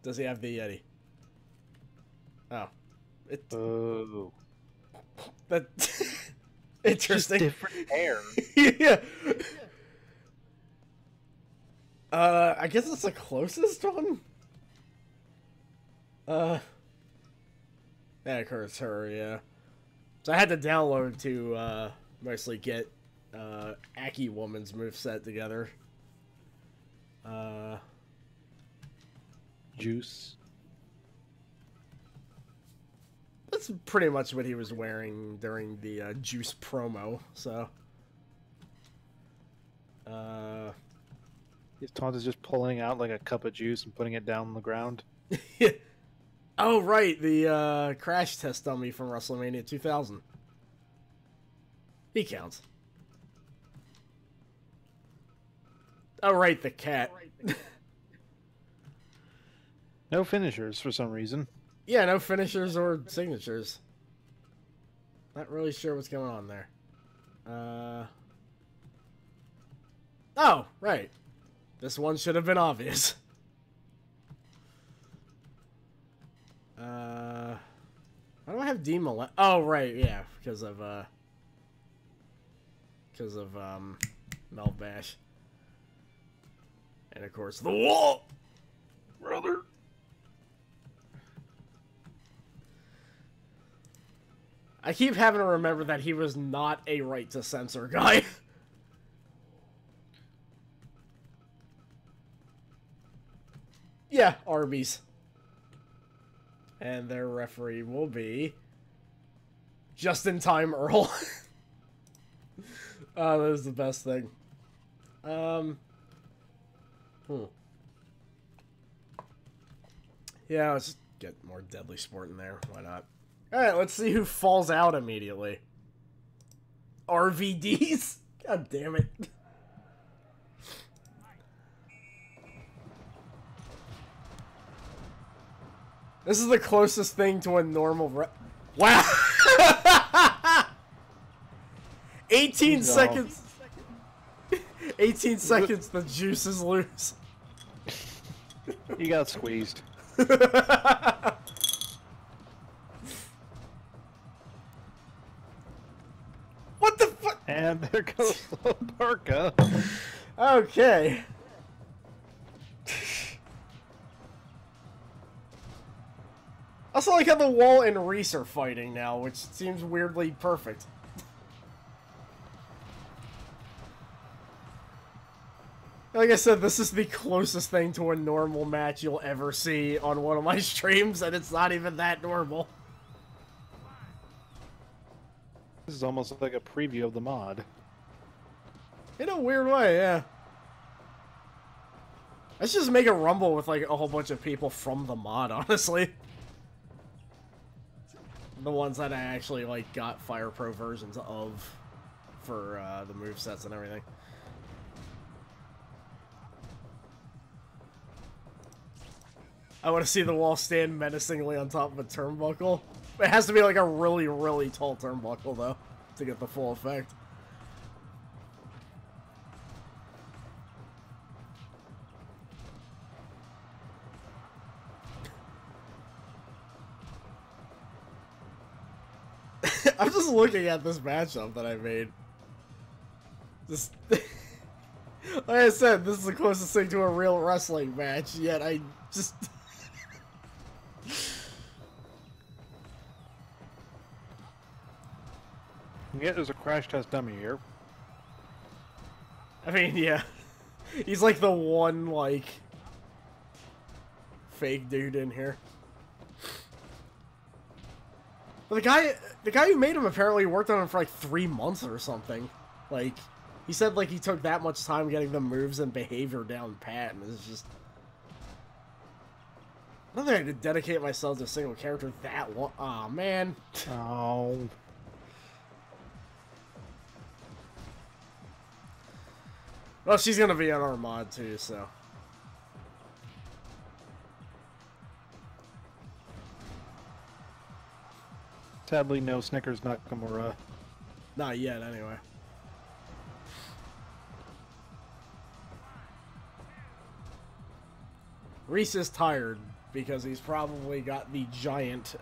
Does he have the Yeti? Oh. Oh. That... Interesting. Just different hair. Yeah. I guess it's the closest one? That occurs her, yeah. So I had to download to, mostly get, Aki Woman's moveset together. Juice. That's pretty much what he was wearing during the, Juice promo, so. His taunt is just pulling out like a cup of juice and putting it down on the ground. Yeah. Oh, right, the, crash test dummy from WrestleMania 2000. He counts. Oh, right, the cat. No finishers for some reason. Yeah, no finishers or signatures. Not really sure what's going on there. Oh, right. This one should have been obvious. have demolect? Oh, right, yeah, because of Melt Bash. And of course, the wall! Brother! I keep having to remember that he was not a right to censor guy. Yeah, Arby's. And their referee will be Just in Time Earl. Oh, that is the best thing. Yeah, let's just get more Deadly Sport in there. Why not? Alright, let's see who falls out immediately. RVDs? God damn it. This is the closest thing to a normal wow! 18 seconds! 18 seconds, the juices loose. You got squeezed. What the fuck? And there goes the Parka. Okay. Also, like how the Wall and Reese are fighting now, which seems weirdly perfect. Like I said, this is the closest thing to a normal match you'll ever see on one of my streams, and it's not even that normal. This is almost like a preview of the mod. In a weird way, yeah. Let's just make a Rumble with, like, a whole bunch of people from the mod, honestly. The ones that I actually, like, got Fire Pro versions of for, the movesets and everything. I want to see the Wall stand menacingly on top of a turnbuckle. It has to be, like, a really, really tall turnbuckle, though, to get the full effect. I'm just looking at this matchup that I made. Just, like I said, this is the closest thing to a real wrestling match, yet I just... Yeah, there's a crash test dummy here. I mean, yeah. He's like the one, like, fake dude in here. But the guy who made him apparently worked on him for like 3 months or something. Like, he said like he took that much time getting the moves and behavior down pat, and it's just... I don't think I could dedicate myself to a single character that long. Aw, man. Oh. Well, she's gonna be on our mod too, so... Sadly, no Snickers Nakamura. Not yet, anyway. Reese is tired because he's probably got the giant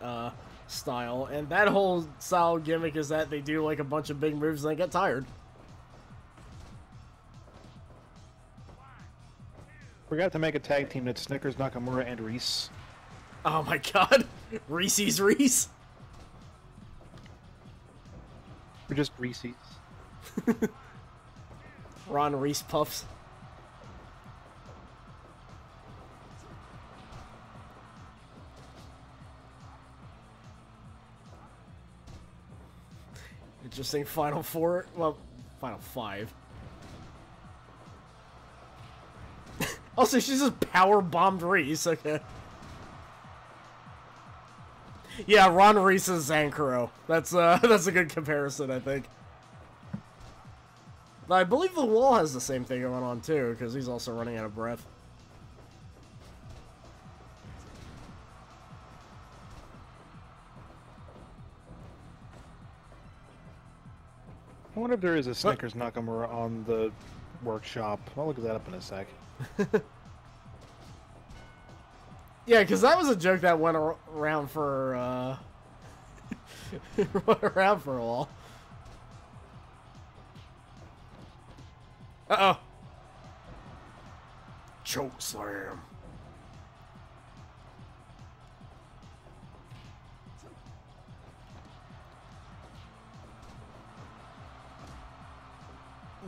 style, and that whole style gimmick is that they do like a bunch of big moves and they get tired. Forgot to make a tag team that's Snickers Nakamura and Reese. Oh my god. Reese's Reese? Or just Reese's. Ron Reese Puffs. Interesting Final Four. Well, Final Five. Also, she's just power bombed Reese. Okay. Yeah, Ron Reese is Zankuro. That's a good comparison, I think. But I believe the Wall has the same thing going on too, because he's also running out of breath. I wonder if there is a Snickers Nakamura on the workshop. I'll look that up in a sec. Yeah, because that was a joke that went around for Run around for a while. Uh-oh. Choke slam.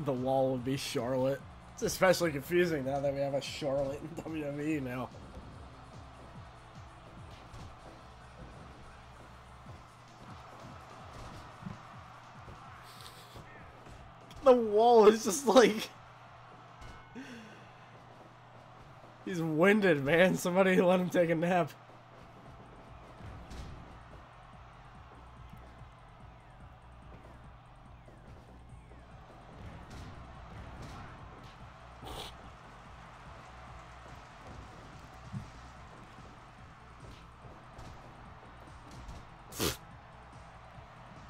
The wall would be Charlotte. It's especially confusing now that we have a Charlotte in WWE now. The wall is just like... He's winded, man. Somebody let him take a nap.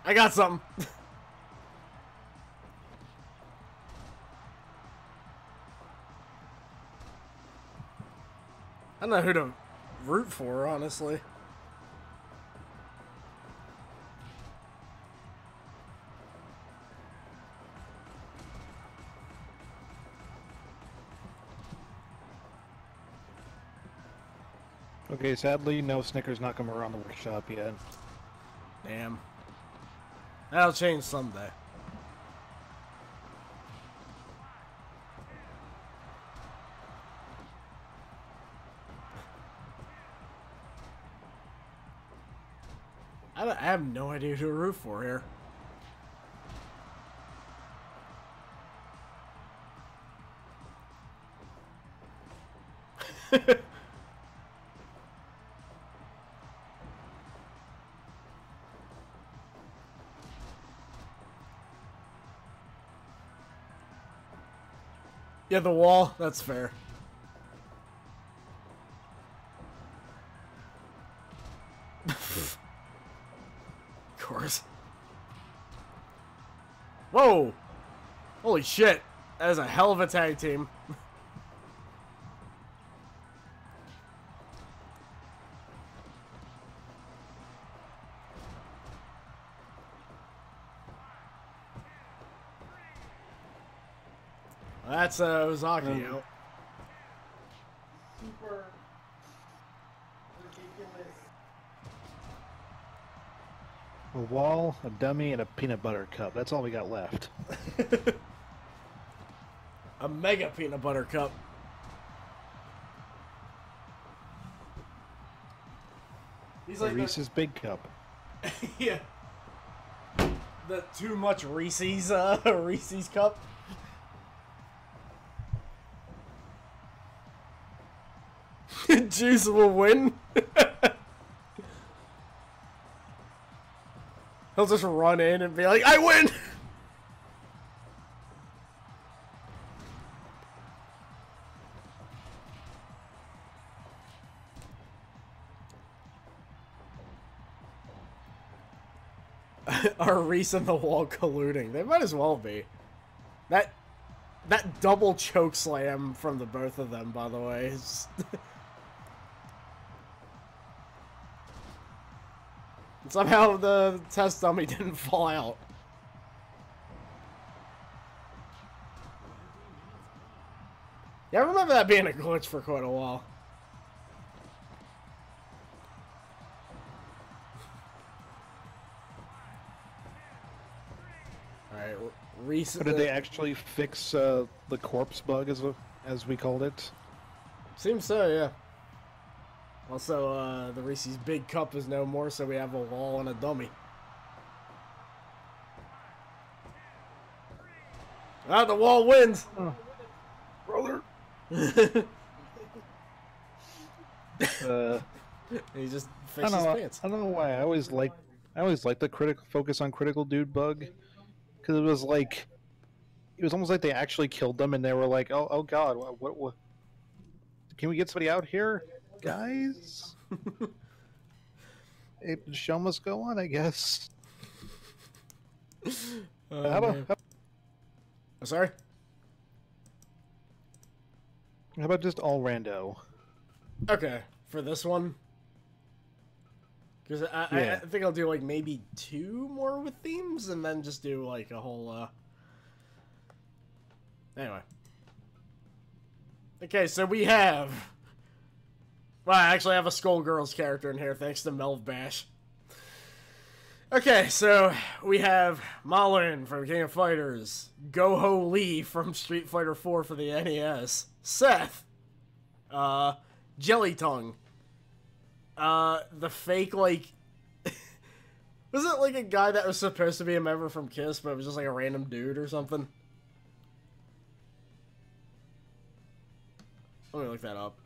I got something. I don't know who to root for, honestly. Okay, sadly, no Snickers not coming around the workshop yet. Damn. That'll change someday. I have no idea who to root for here. Yeah, the wall. That's fair. Of course. Whoa! Holy shit. That is a hell of a tag team. That's Ozaki out. Super ridiculous. A wall, a dummy, and a peanut butter cup. That's all we got left. A mega peanut butter cup. He's like Reese's Big Cup. yeah. The too much Reese's Reese's cup. Juice will win. He'll just run in and be like, I win! Are Reese and the wall colluding? They might as well be. That double choke slam from the both of them, by the way, is... Somehow the test dummy didn't fall out. Yeah, I remember that being a glitch for quite a while. Alright, recently... But did they actually fix the corpse bug, as we called it? Seems so, yeah. Also, the Reese's Big Cup is no more, so we have a wall and a dummy. Ah, the wall wins! Oh. Brother! He just I fixed don't his know. pants. I don't know why. I always liked the critical focus on critical dude bug, because it was almost like they actually killed them, and they were like, oh god, what? Can we get somebody out here, guys? The show must go on, I guess. Oh, how man. about Sorry? how about just all rando? Okay, for this one, Because I think I'll do like maybe 2 more with themes and then just do like a whole anyway. Okay, so we have well, I actually have a Skullgirls character in here thanks to Melv Bash. Okay, so we have Malin from King of Fighters, Go-Ho Lee from Street Fighter 4 for the NES, Seth, Jelly Tongue, the fake, like, was it like a guy that was supposed to be a member from KISS, but it was just like a random dude or something? Let me look that up.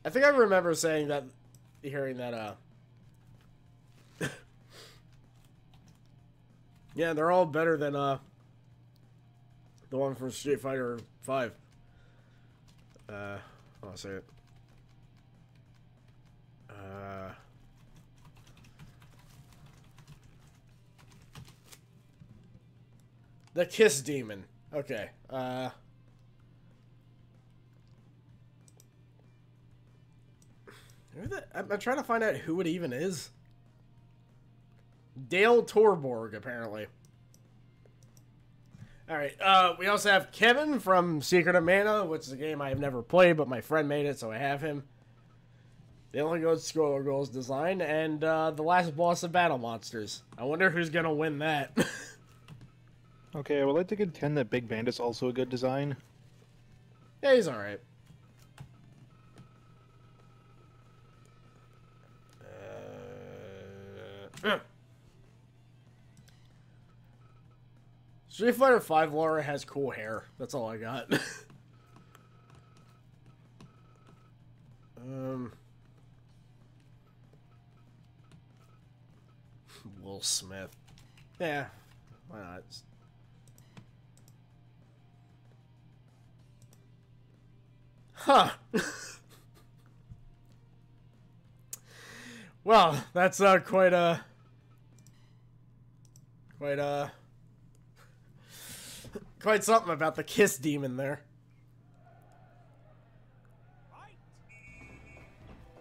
I think I remember saying that, hearing that, yeah, they're all better than, the one from Street Fighter 5. I'll say it. The Kiss Demon. Okay, I'm trying to find out who it even is. Dale Torborg, apparently. Alright, we also have Kevin from Secret of Mana, which is a game I have never played, but my friend made it, so I have him. The Only Good Skullgirls design, and the last boss of Battle Monsters. I wonder who's gonna win that. Okay, I would like to contend that Big Bandit's also a good design. Yeah, he's alright. Street Fighter 5 Laura has cool hair. That's all I got. Will Smith. Yeah, why not? Huh. Well, that's quite something about the Kiss Demon there.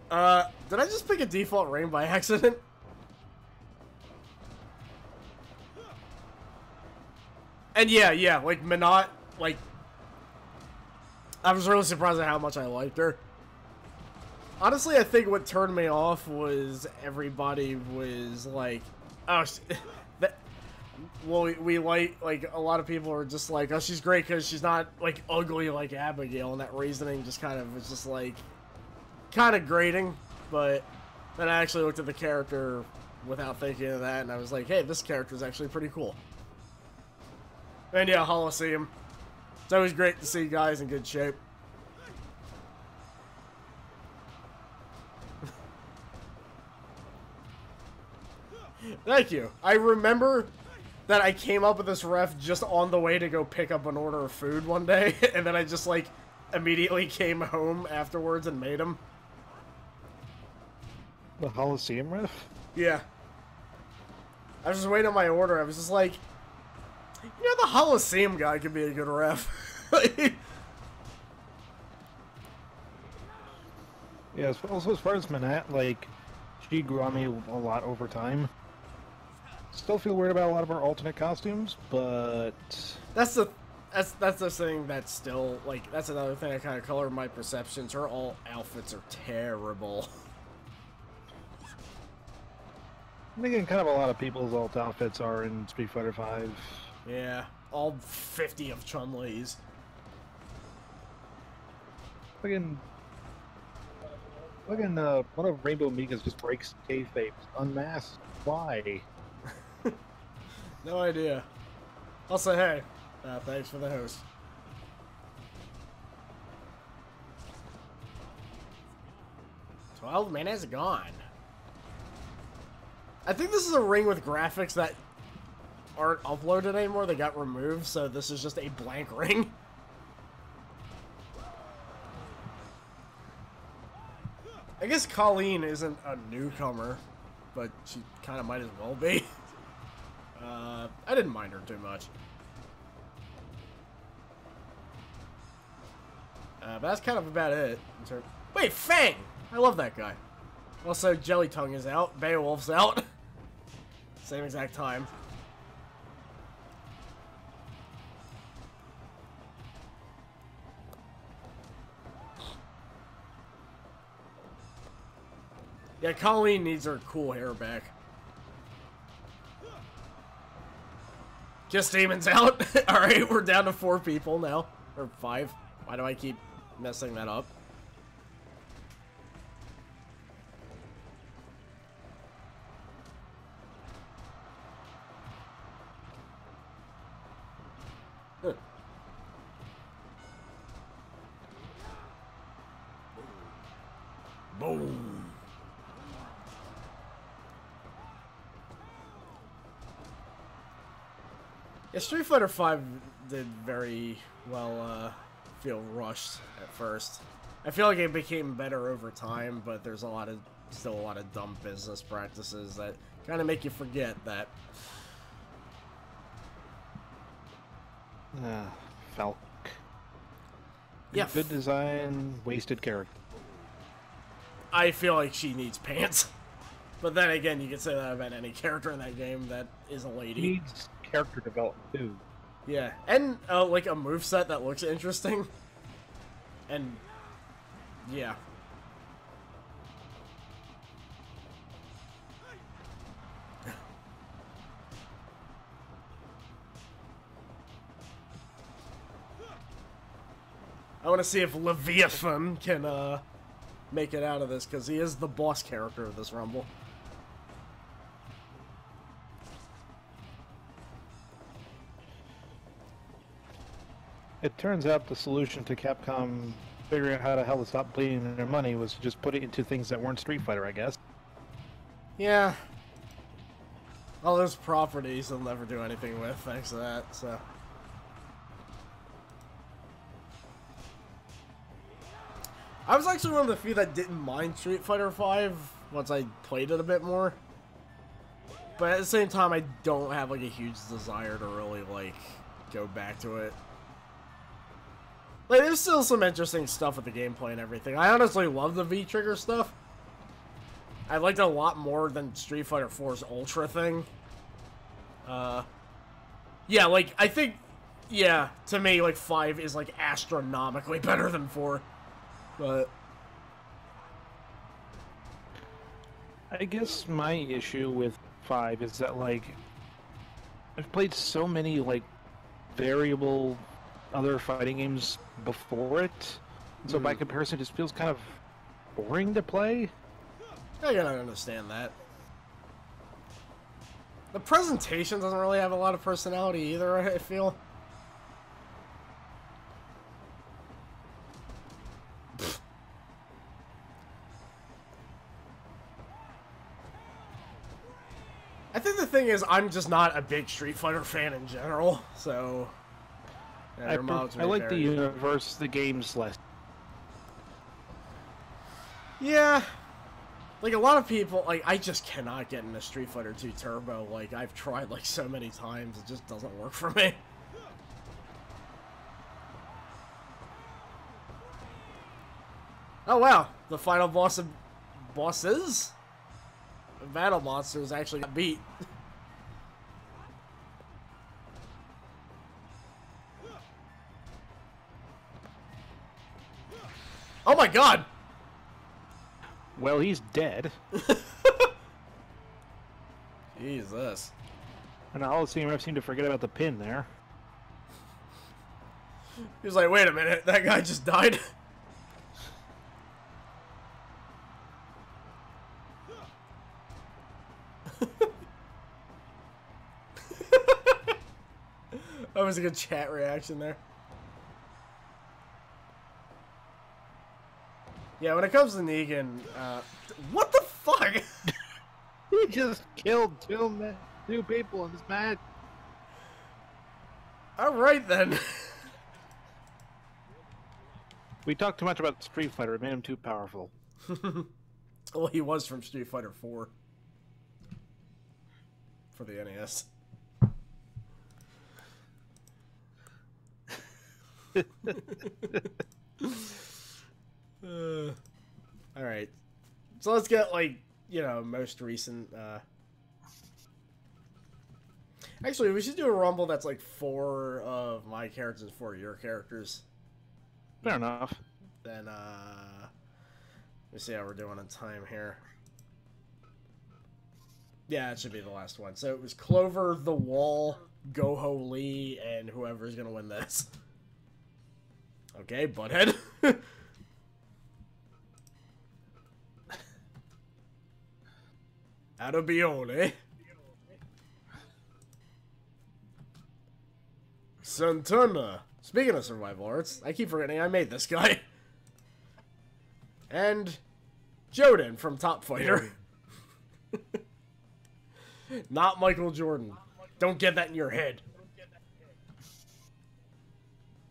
Did I just pick a default ring by accident? And yeah, like Minot, like I was really surprised at how much I liked her. Honestly, I think what turned me off was everybody was like, oh, well, we like a lot of people are just like, oh, she's great because she's not like ugly like Abigail, and that reasoning just kind of was just like kind of grating. But then I actually looked at the character without thinking of that, and I was like, hey, this character is actually pretty cool. And yeah, Holocene. It's always great to see guys in good shape. Thank you. I remember that I came up with this ref just on the way to go pick up an order of food one day, and then I just, like, immediately came home afterwards and made him. The Holocene ref? Yeah. I was just waiting on my order. I was just like, you know, the Holocene guy could be a good ref. Yeah, also as far as Manette, like, she grew on me a lot over time. Still feel weird about a lot of our alternate costumes, but that's the thing that's still, like, that's another thing that kind of colored my perceptions. Her all outfits are terrible. I'm thinking kind of a lot of people's alt outfits are in Street Fighter 5. Yeah, all 50 of Chun-Li's. Fucking one of Rainbow Mika's just breaks kayfabe. Unmasked. Why? No idea. I'll say hey. Thanks for the host. "12 minutes gone." I think this is a ring with graphics that aren't uploaded anymore. They got removed, so this is just a blank ring. I guess Colleen isn't a newcomer, but she kind of might as well be. I didn't mind her too much. But that's kind of about it. Wait, Fang! I love that guy. Also, Jelly Tongue is out. Beowulf's out. Same exact time. Yeah, Colleen needs her cool hair back. Kiss Demon's out. Alright, we're down to 4 people now. Or 5. Why do I keep messing that up? Boom. Yeah, Street Fighter V did very well feel rushed at first. I feel like it became better over time, but there's still a lot of dumb business practices that kind of make you forget that. Falk. Yeah. Good design, wasted character. I feel like she needs pants. But then again, you can say that about any character in that game that is a lady. Needs character development too. Yeah, and like a moveset that looks interesting. And yeah. I want to see if Leviathan can make it out of this, because he is the boss character of this Rumble. It turns out the solution to Capcom figuring out how the hell to stop bleeding their money was to just put it into things that weren't Street Fighter, I guess. Yeah. All those properties they'll never do anything with, thanks to that, so. I was actually one of the few that didn't mind Street Fighter V once I played it a bit more. But at the same time, I don't have like a huge desire to really like go back to it. Like, there's still some interesting stuff with the gameplay and everything. I honestly love the V-Trigger stuff. I liked it a lot more than Street Fighter 4's Ultra thing. Yeah, like, I think, yeah, to me, like, 5 is, like, astronomically better than 4. But I guess my issue with 5 is that, like, I've played so many, like, variable other fighting games before it, so by comparison it just feels kind of boring to play. I gotta understand that. The presentation doesn't really have a lot of personality either, I feel. I think the thing is, I'm just not a big Street Fighter fan in general, so... Yeah, I like the universe, the games less. Yeah. Like, a lot of people, like, I just cannot get into Street Fighter 2 Turbo. Like, I've tried, like, so many times, it just doesn't work for me. Oh, wow. The final bosses? Battle Monsters actually got beat. Oh my god! Well, he's dead. Jesus. And all the CMF seem to forget about the pin there. He was like, wait a minute, that guy just died? That was a good chat reaction there. Yeah, when it comes to Negan, what the fuck? He just killed two people in this match. Alright then. We talked too much about Street Fighter, it made him too powerful. Well, he was from Street Fighter 4. For the NES. Alright. So let's get, like, you know, most recent, Actually, we should do a rumble that's like 4 of my characters and 4 of your characters. Fair enough. Then, let me see how we're doing on time here. Yeah, it should be the last one. So it was Clover, The Wall, Go-Ho Lee, and whoever's gonna win this. Okay, Butthead. Arabione. Santana. Speaking of survival arts, I keep forgetting I made this guy. And Joden from Top Fighter. Not Michael Jordan. Don't get that in your head.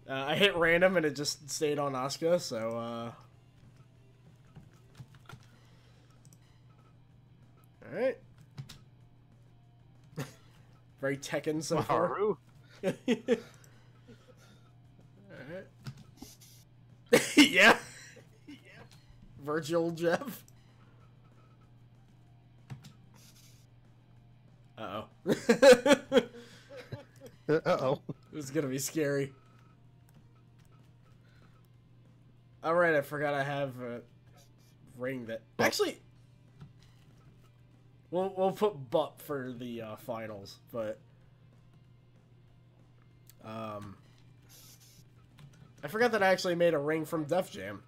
I hit random and it just stayed on Asuka, so, Alright. Very Tekken so far. Alright. Yeah. Virtual Jeff. Uh-oh. Uh-oh. This is gonna be scary. Alright, I forgot I have a ring that... Actually... We'll put butt for the finals, but... I forgot that I actually made a ring from Def Jam.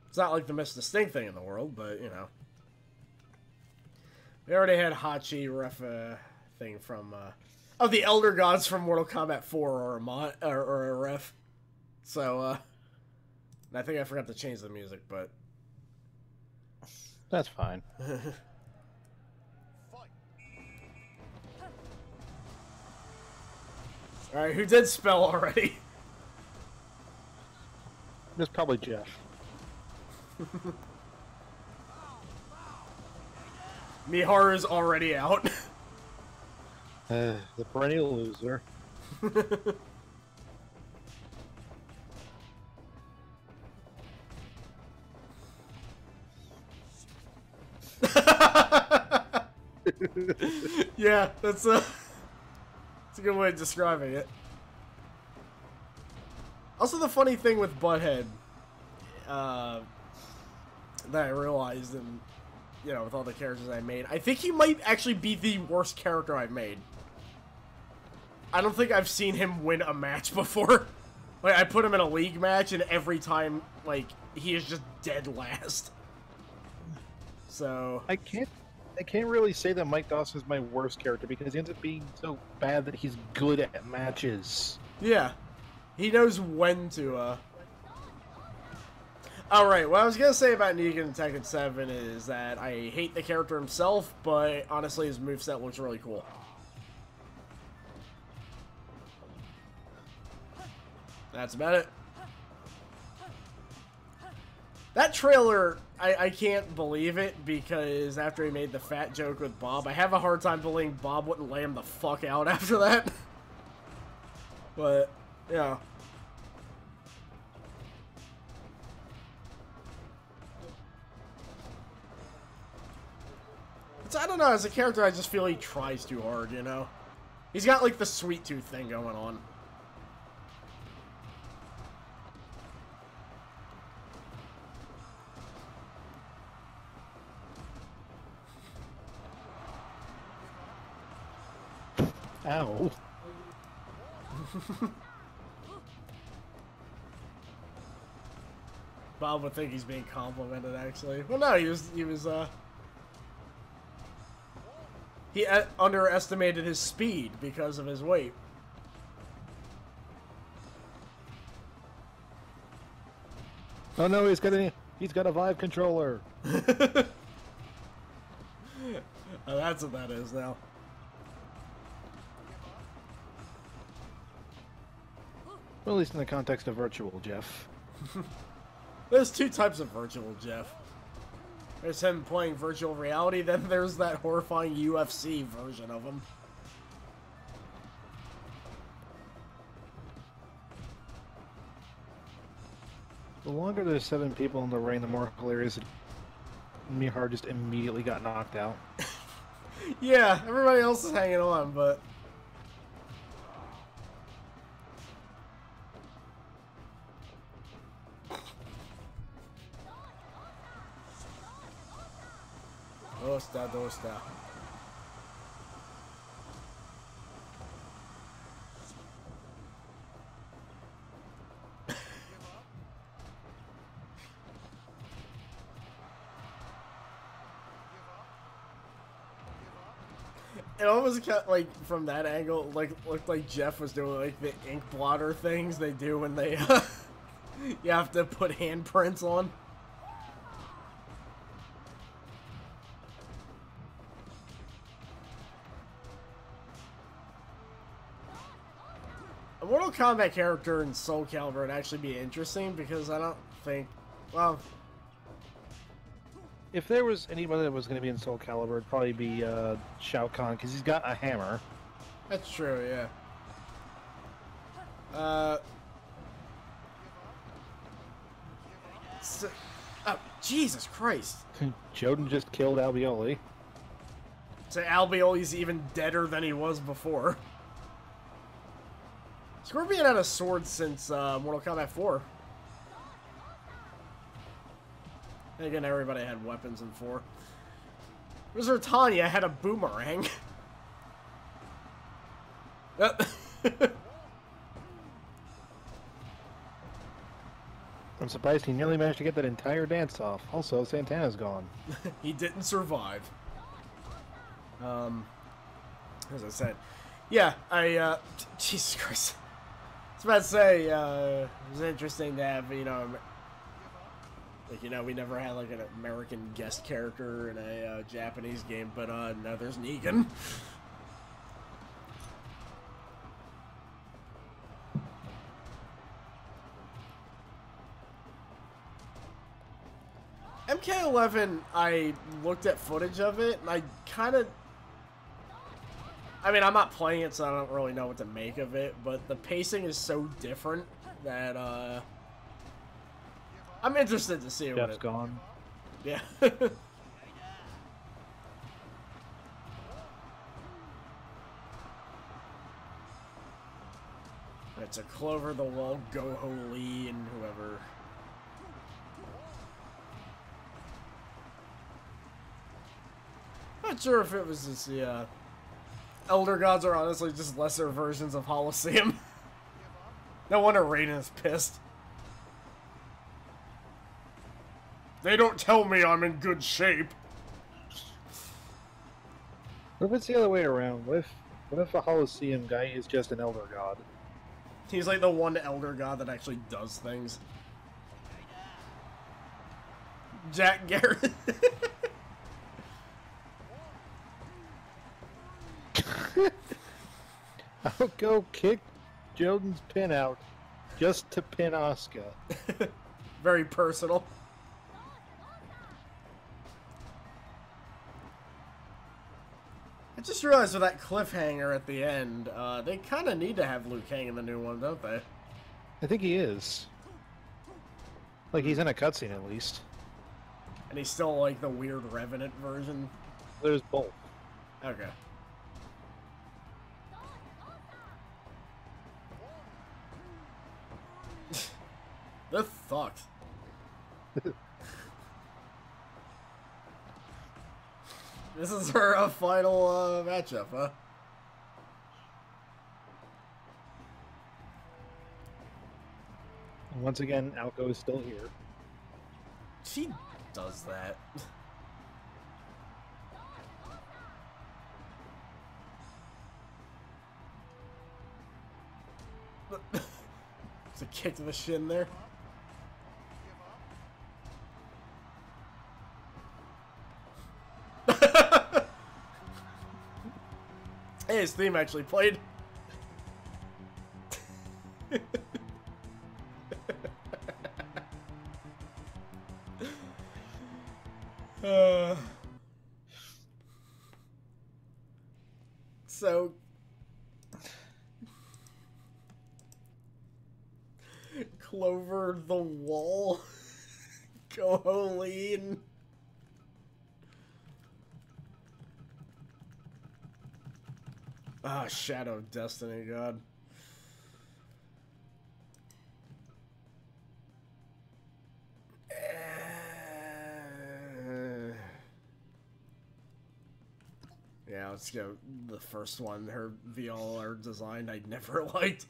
It's not like the most distinct thing in the world, but, you know. We already had Hachi ref thing from, oh, the Elder Gods from Mortal Kombat 4 or a mod, or a ref. So, I think I forgot to change the music, but... That's fine. Alright, who did spell already? It's probably Jeff. Miharu's already out. The perennial loser. Yeah, that's a good way of describing it. Also, the funny thing with Butthead, that I realized, and you know, with all the characters I made, I think he might actually be the worst character I've made. I don't think I've seen him win a match before. Like, I put him in a league match, and every time, like, he is just dead last. So... I can't really say that Mike Dawson is my worst character because he ends up being so bad that he's good at matches. Yeah. He knows when to, Alright, what I was gonna say about Negan in Tekken 7 is that I hate the character himself, but honestly his moveset looks really cool. That's about it. That trailer, I can't believe it, because after he made the fat joke with Bob, I have a hard time believing Bob wouldn't lay him the fuck out after that. But, yeah. I don't know, as a character, I just feel he tries too hard, you know? He's got, like, the sweet tooth thing going on. Ow. Bob would think he's being complimented, actually. Well, no, he underestimated his speed because of his weight. Oh no, he's got a Vive controller. Oh, that's what that is now. Well, at least in the context of virtual Jeff. There's 2 types of virtual Jeff. There's him playing virtual reality, then there's that horrifying UFC version of him. The longer there's 7 people in the ring, the more hilarious it. Mihar just immediately got knocked out. Yeah, everybody else is hanging on, but... Dosta, dosta. It almost got, like, from that angle, like, looked like Jeff was doing, like, the ink blotter things they do when they, you have to put handprints on. A Mortal Kombat character in Soul Calibur would actually be interesting because I don't think, well... If there was anybody that was going to be in Soul Calibur, it'd probably be Shao Kahn, because he's got a hammer. That's true, yeah. Oh, Jesus Christ. Joden just killed Albioli. So Albioli's even deader than he was before. Scorpion had a sword since Mortal Kombat 4. And again, everybody had weapons in 4. Wizard Tanya had a boomerang. I'm surprised he nearly managed to get that entire dance off. Also, Santana's gone. He didn't survive. As I said. Yeah, Jesus Christ. I was about to say, it was interesting to have, you know, like, you know, we never had, like, an American guest character in a Japanese game, but, no, there's Negan. MK11, I looked at footage of it, and I kind of... I mean, I'm not playing it, so I don't really know what to make of it, but the pacing is so different that, I'm interested to see what Jeff's it... gone. Yeah. It's a Clover the Wall, Goho Lee, and whoever... Not sure if it was just the, Elder Gods are honestly just lesser versions of Holocene. No wonder Raiden is pissed. They don't tell me I'm in good shape. What if it's the other way around? What if a Holocene guy is just an Elder God? He's like the one Elder God that actually does things. Jack Garrett. I'll go kick Joden's pin out just to pin Asuka. Very personal. I just realized with that cliffhanger at the end, they kind of need to have Liu Kang in the new one, don't they? I think he is. Like, he's in a cutscene at least. And he's still like the weird Revenant version? There's both. Okay. This sucks. This is her final matchup, huh? And once again, Alco is still here. She does that. It's a kick to the shin there. Hey, his theme actually played. So Clover the Wall. Goholine. Ah, Shadow of Destiny, God. Yeah, let's go the first one. Her VLR design I never liked.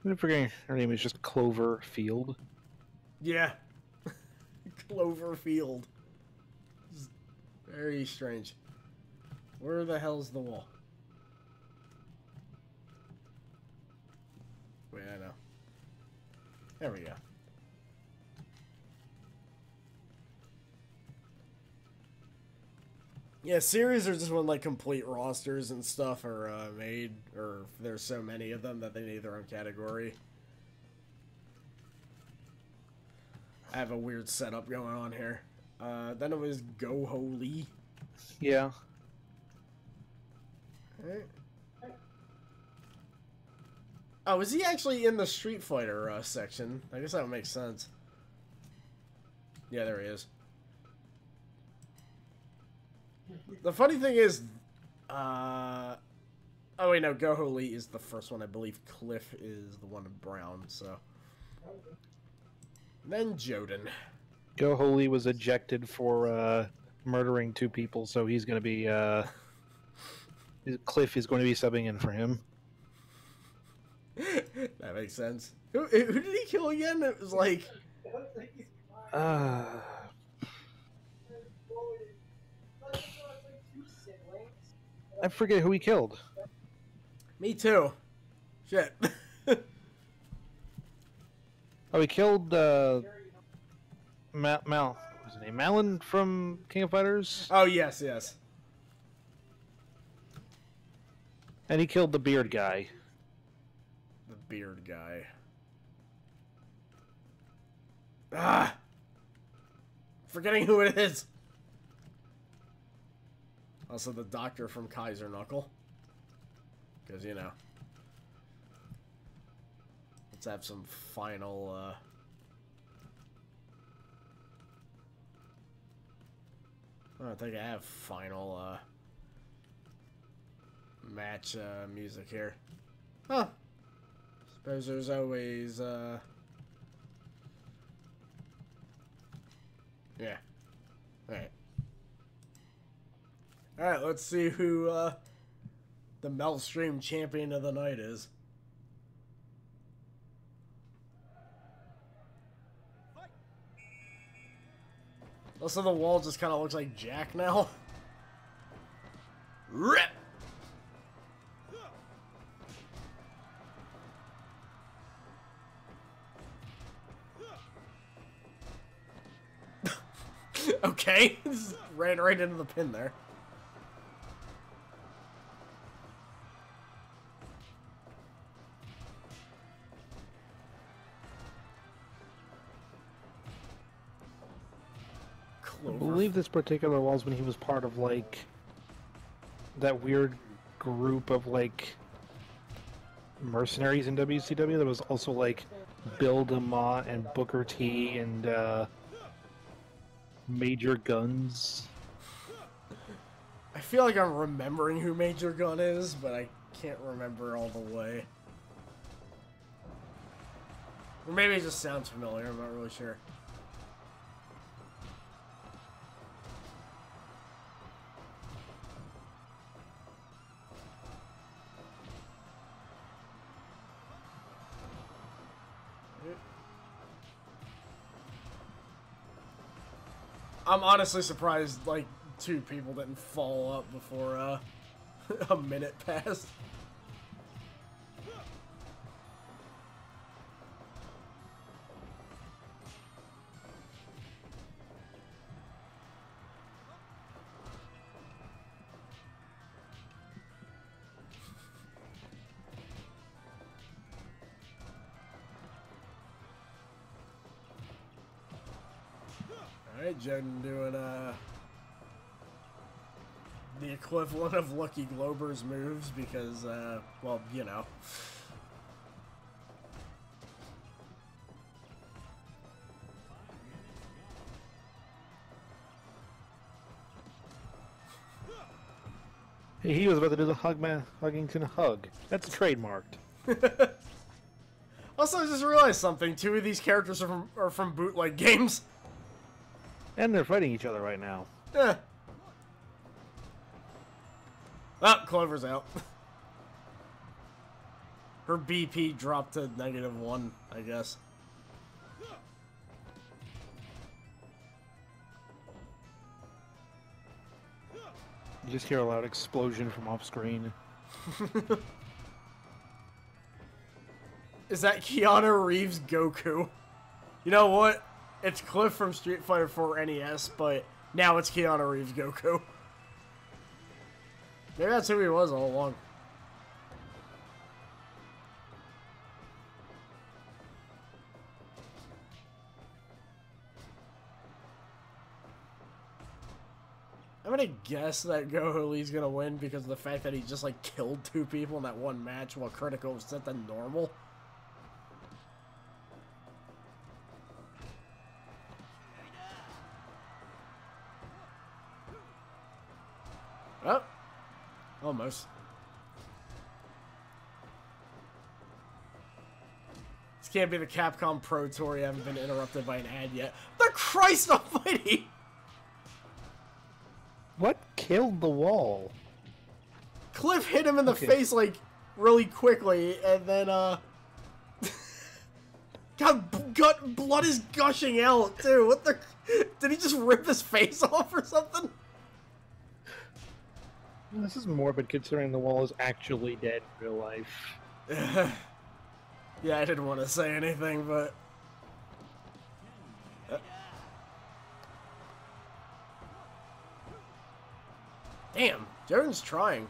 I'm forgetting her name is just Clover Field. Yeah. Cloverfield. Very strange. Where the hell's the wall? Wait, I know. There we go. Yeah, series are just when like complete rosters and stuff are made, or there's so many of them that they need their own category. I have a weird setup going on here. Then it was Go Holy. Yeah. Right. Oh, is he actually in the Street Fighter section? I guess that would make sense. Yeah, there he is. The funny thing is, oh wait, no, Go Holy is the first one. I believe Cliff is the one in brown, so. Then Joden. Go Holy was ejected for murdering 2 people, so he's going to be Cliff is going to be subbing in for him. That makes sense. Who did he kill again? It was like I forget who he killed. me too. Shit. Oh, he killed Mal. What's his name? Malin from King of Fighters. Oh yes, yes. And he killed the beard guy. The beard guy. Ah! Forgetting who it is. Also the doctor from Kaiser Knuckle. Because, you know. Let's have some final, I don't think I have final, match, music here. Huh. Suppose there's always, yeah. Alright. Alright, let's see who, the Meltstream champion of the night is. Also, the wall just kind of looks like Jack now. Rip! Okay, just ran right into the pin there. I believe this particular was when he was part of, like, that weird group of, like, mercenaries in WCW. There was also, like, Bill DeMott and Booker T and, Major Guns. I feel like I'm remembering who Major Gun is, but I can't remember all the way. Or maybe it just sounds familiar, I'm not really sure. I'm honestly surprised, like, 2 people didn't fall up before, a minute passed. Alright, Joden doing, the equivalent of Lucky Glober's moves because, well, you know. He was about to do the Huggington hug. That's trademarked. Also, I just realized something. Two of these characters are from bootleg games. And they're fighting each other right now. Eh. Oh, Clover's out. Her BP dropped to -1, I guess. You just hear a loud explosion from off screen. Is that Keanu Reeves Goku? You know what? It's Cliff from Street Fighter 4 NES, but now it's Keanu Reeves Goku. Maybe that's who he was all along. I'm gonna guess that Goku Lee's gonna win because of the fact that he just like killed 2 people in that one match while critical was set to normal. Oh, almost. This can't be the Capcom Pro Tour. You haven't been interrupted by an ad yet. The Christ Almighty! What killed the wall? Cliff hit him in the face, like, really quickly, and then, God, blood is gushing out, too. What the... Did he just rip his face off or something? This is morbid considering the wall is actually dead in real life. Yeah, I didn't want to say anything, but... Damn, Jordan's trying.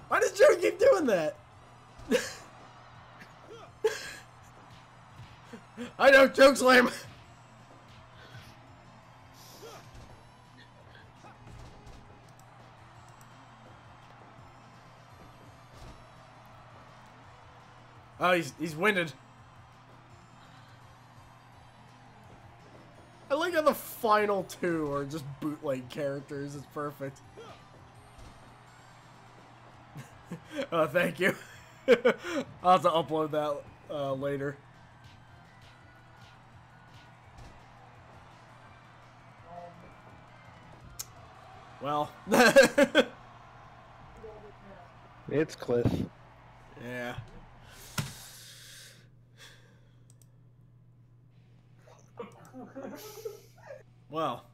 Why does Jordan keep doing that? I know, chokeslam! Oh, he's winded. I like how the final 2 are just bootleg characters. It's perfect. Oh, thank you. I'll have to upload that later. Well. It's Cliff. Yeah. Well.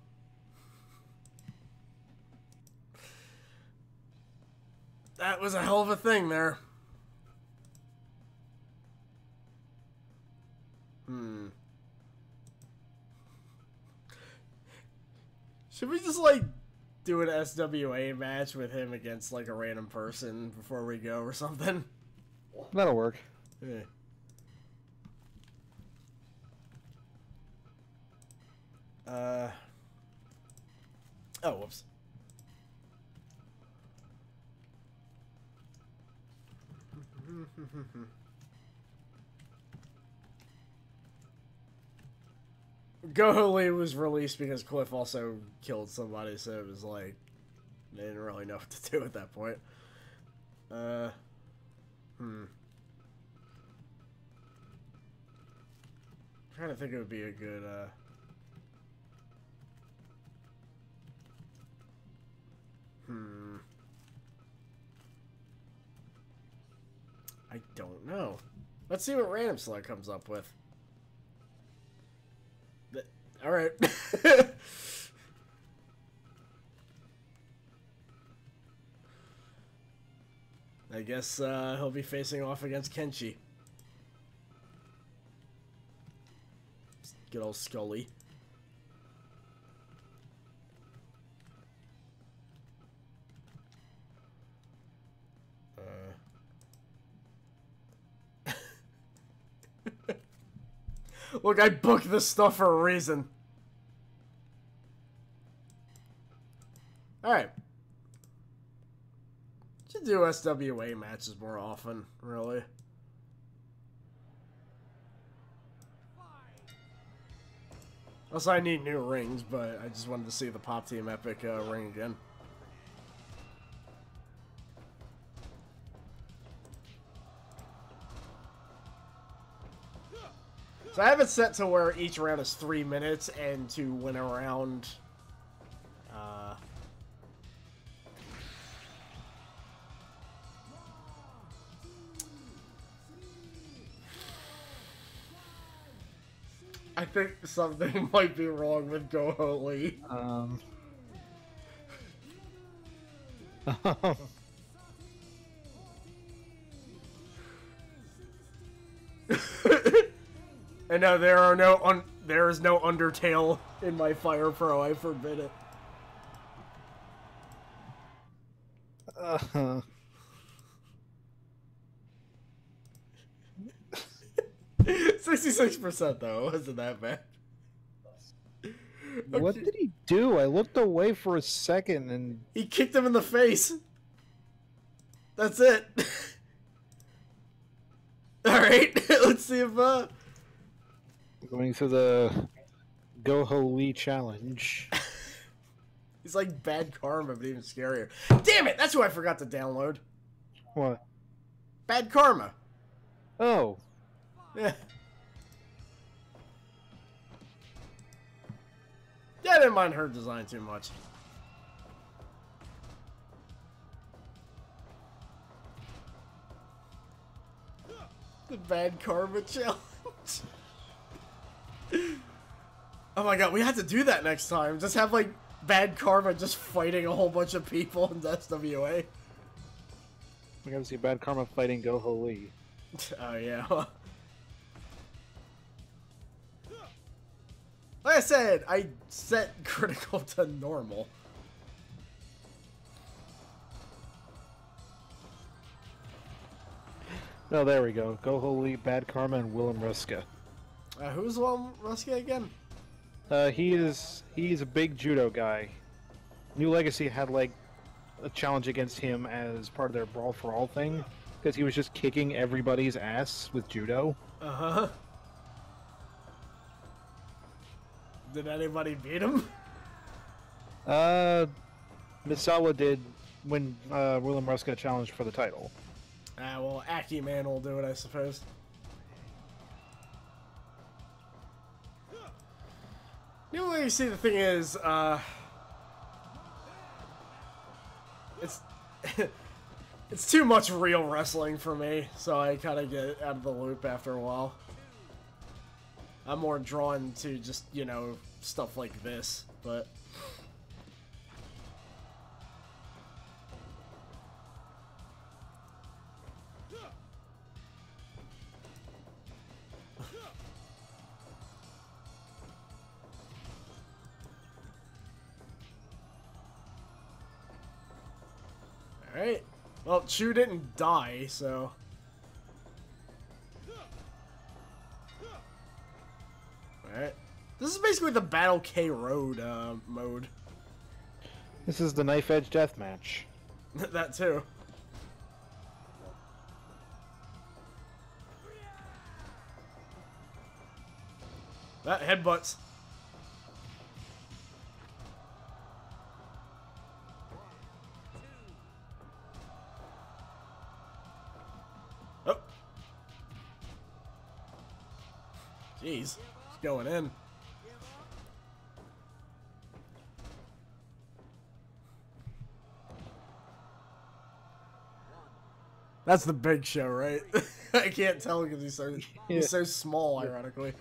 That was a hell of a thing there. Should we just, like, do an SWA match with him against, like, a random person before we go or something? That'll work. Yeah. Oh, whoops. Goholi was released because Cliff also killed somebody, so it was like they didn't really know what to do at that point. I'm trying to think it would be a good I don't know. Let's see what Random Select comes up with. Alright. I guess he'll be facing off against Kenshi. Good old Scully. Look, I booked this stuff for a reason. Alright. Should do SWA matches more often, really. Also, I need new rings, but I just wanted to see the Pop Team Epic ring again. So I have it set to where each round is 3 minutes, and to win a round, I think something might be wrong with Go-Ho Lee. And no, there is no Undertale in my Fire Pro. I forbid it. 66% though, wasn't that bad. What did he do? I looked away for a second and... He kicked him in the face. That's it. Alright, let's see if, Going through the Go-Ho Lee challenge. He's like Bad Karma, but even scarier. Damn it, that's who I forgot to download. What? Bad Karma. Oh. Yeah. Yeah, I didn't mind her design too much. The Bad Karma challenge. Oh my god, we have to do that next time. Just have like Bad Karma just fighting a whole bunch of people in SWA. We gotta see Bad Karma fighting Go-Ho Lee. Oh yeah. Like I said, I set critical to normal. No, there we go. Go-Ho Lee, Bad Karma, and Willem Ruska. Who's Willem Ruska again? He's a big judo guy. New Legacy had like a challenge against him as part of their Brawl for All thing because he was just kicking everybody's ass with judo. Uh-huh. Did anybody beat him? Misawa did when Willem Ruska challenged for the title. Well, Aki Man will do it, I suppose. You know, you see, the thing is, it's it's too much real wrestling for me, so I kind of get out of the loop after a while. I'm more drawn to just, you know, stuff like this, but... Alright. Well, Chu didn't die, so... Alright. This is basically the Battle K Road mode. This is the Knife Edge Deathmatch. That too. That headbutts. Oh. Jeez. He's going in. That's the Big Show, right? I can't tell because he's so small, ironically.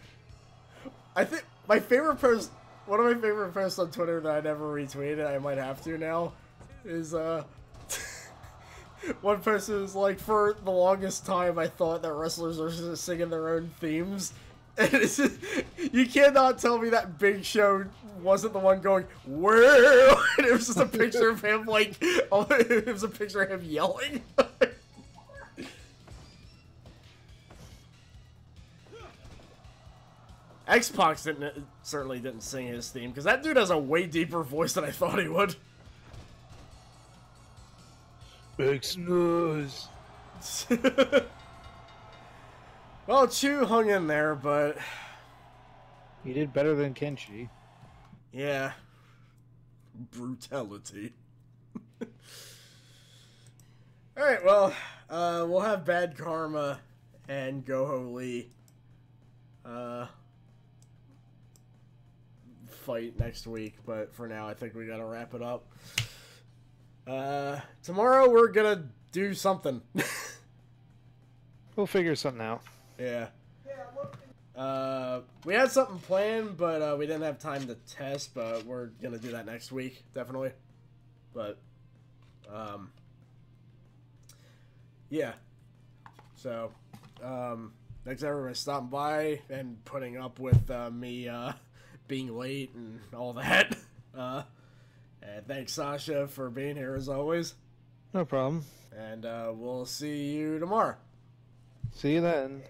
I think my favorite post, one of my favorite posts on Twitter that I never retweeted, I might have to now, is one person was like, for the longest time I thought that wrestlers are just singing their own themes. And it's just, you cannot tell me that Big Show wasn't the one going, whoa! And it was just a picture of him, like, it was a picture of him yelling. X-Pac certainly didn't sing his theme, because that dude has a way deeper voice than I thought he would. Big snooze. Well, Chu hung in there, but... He did better than Kenshi. Yeah. Brutality. Alright, well, we'll have Bad Karma and Goho Lee fight next week, but for now I think we gotta wrap it up. Tomorrow we're gonna do something. We'll figure something out. Yeah. We had something planned, but we didn't have time to test, but we're gonna do that next week, definitely. But, yeah. So, thanks everyone for stopping by and putting up with me being late and all that. And thanks Sasha for being here as always. No problem. And we'll see you tomorrow. See you then.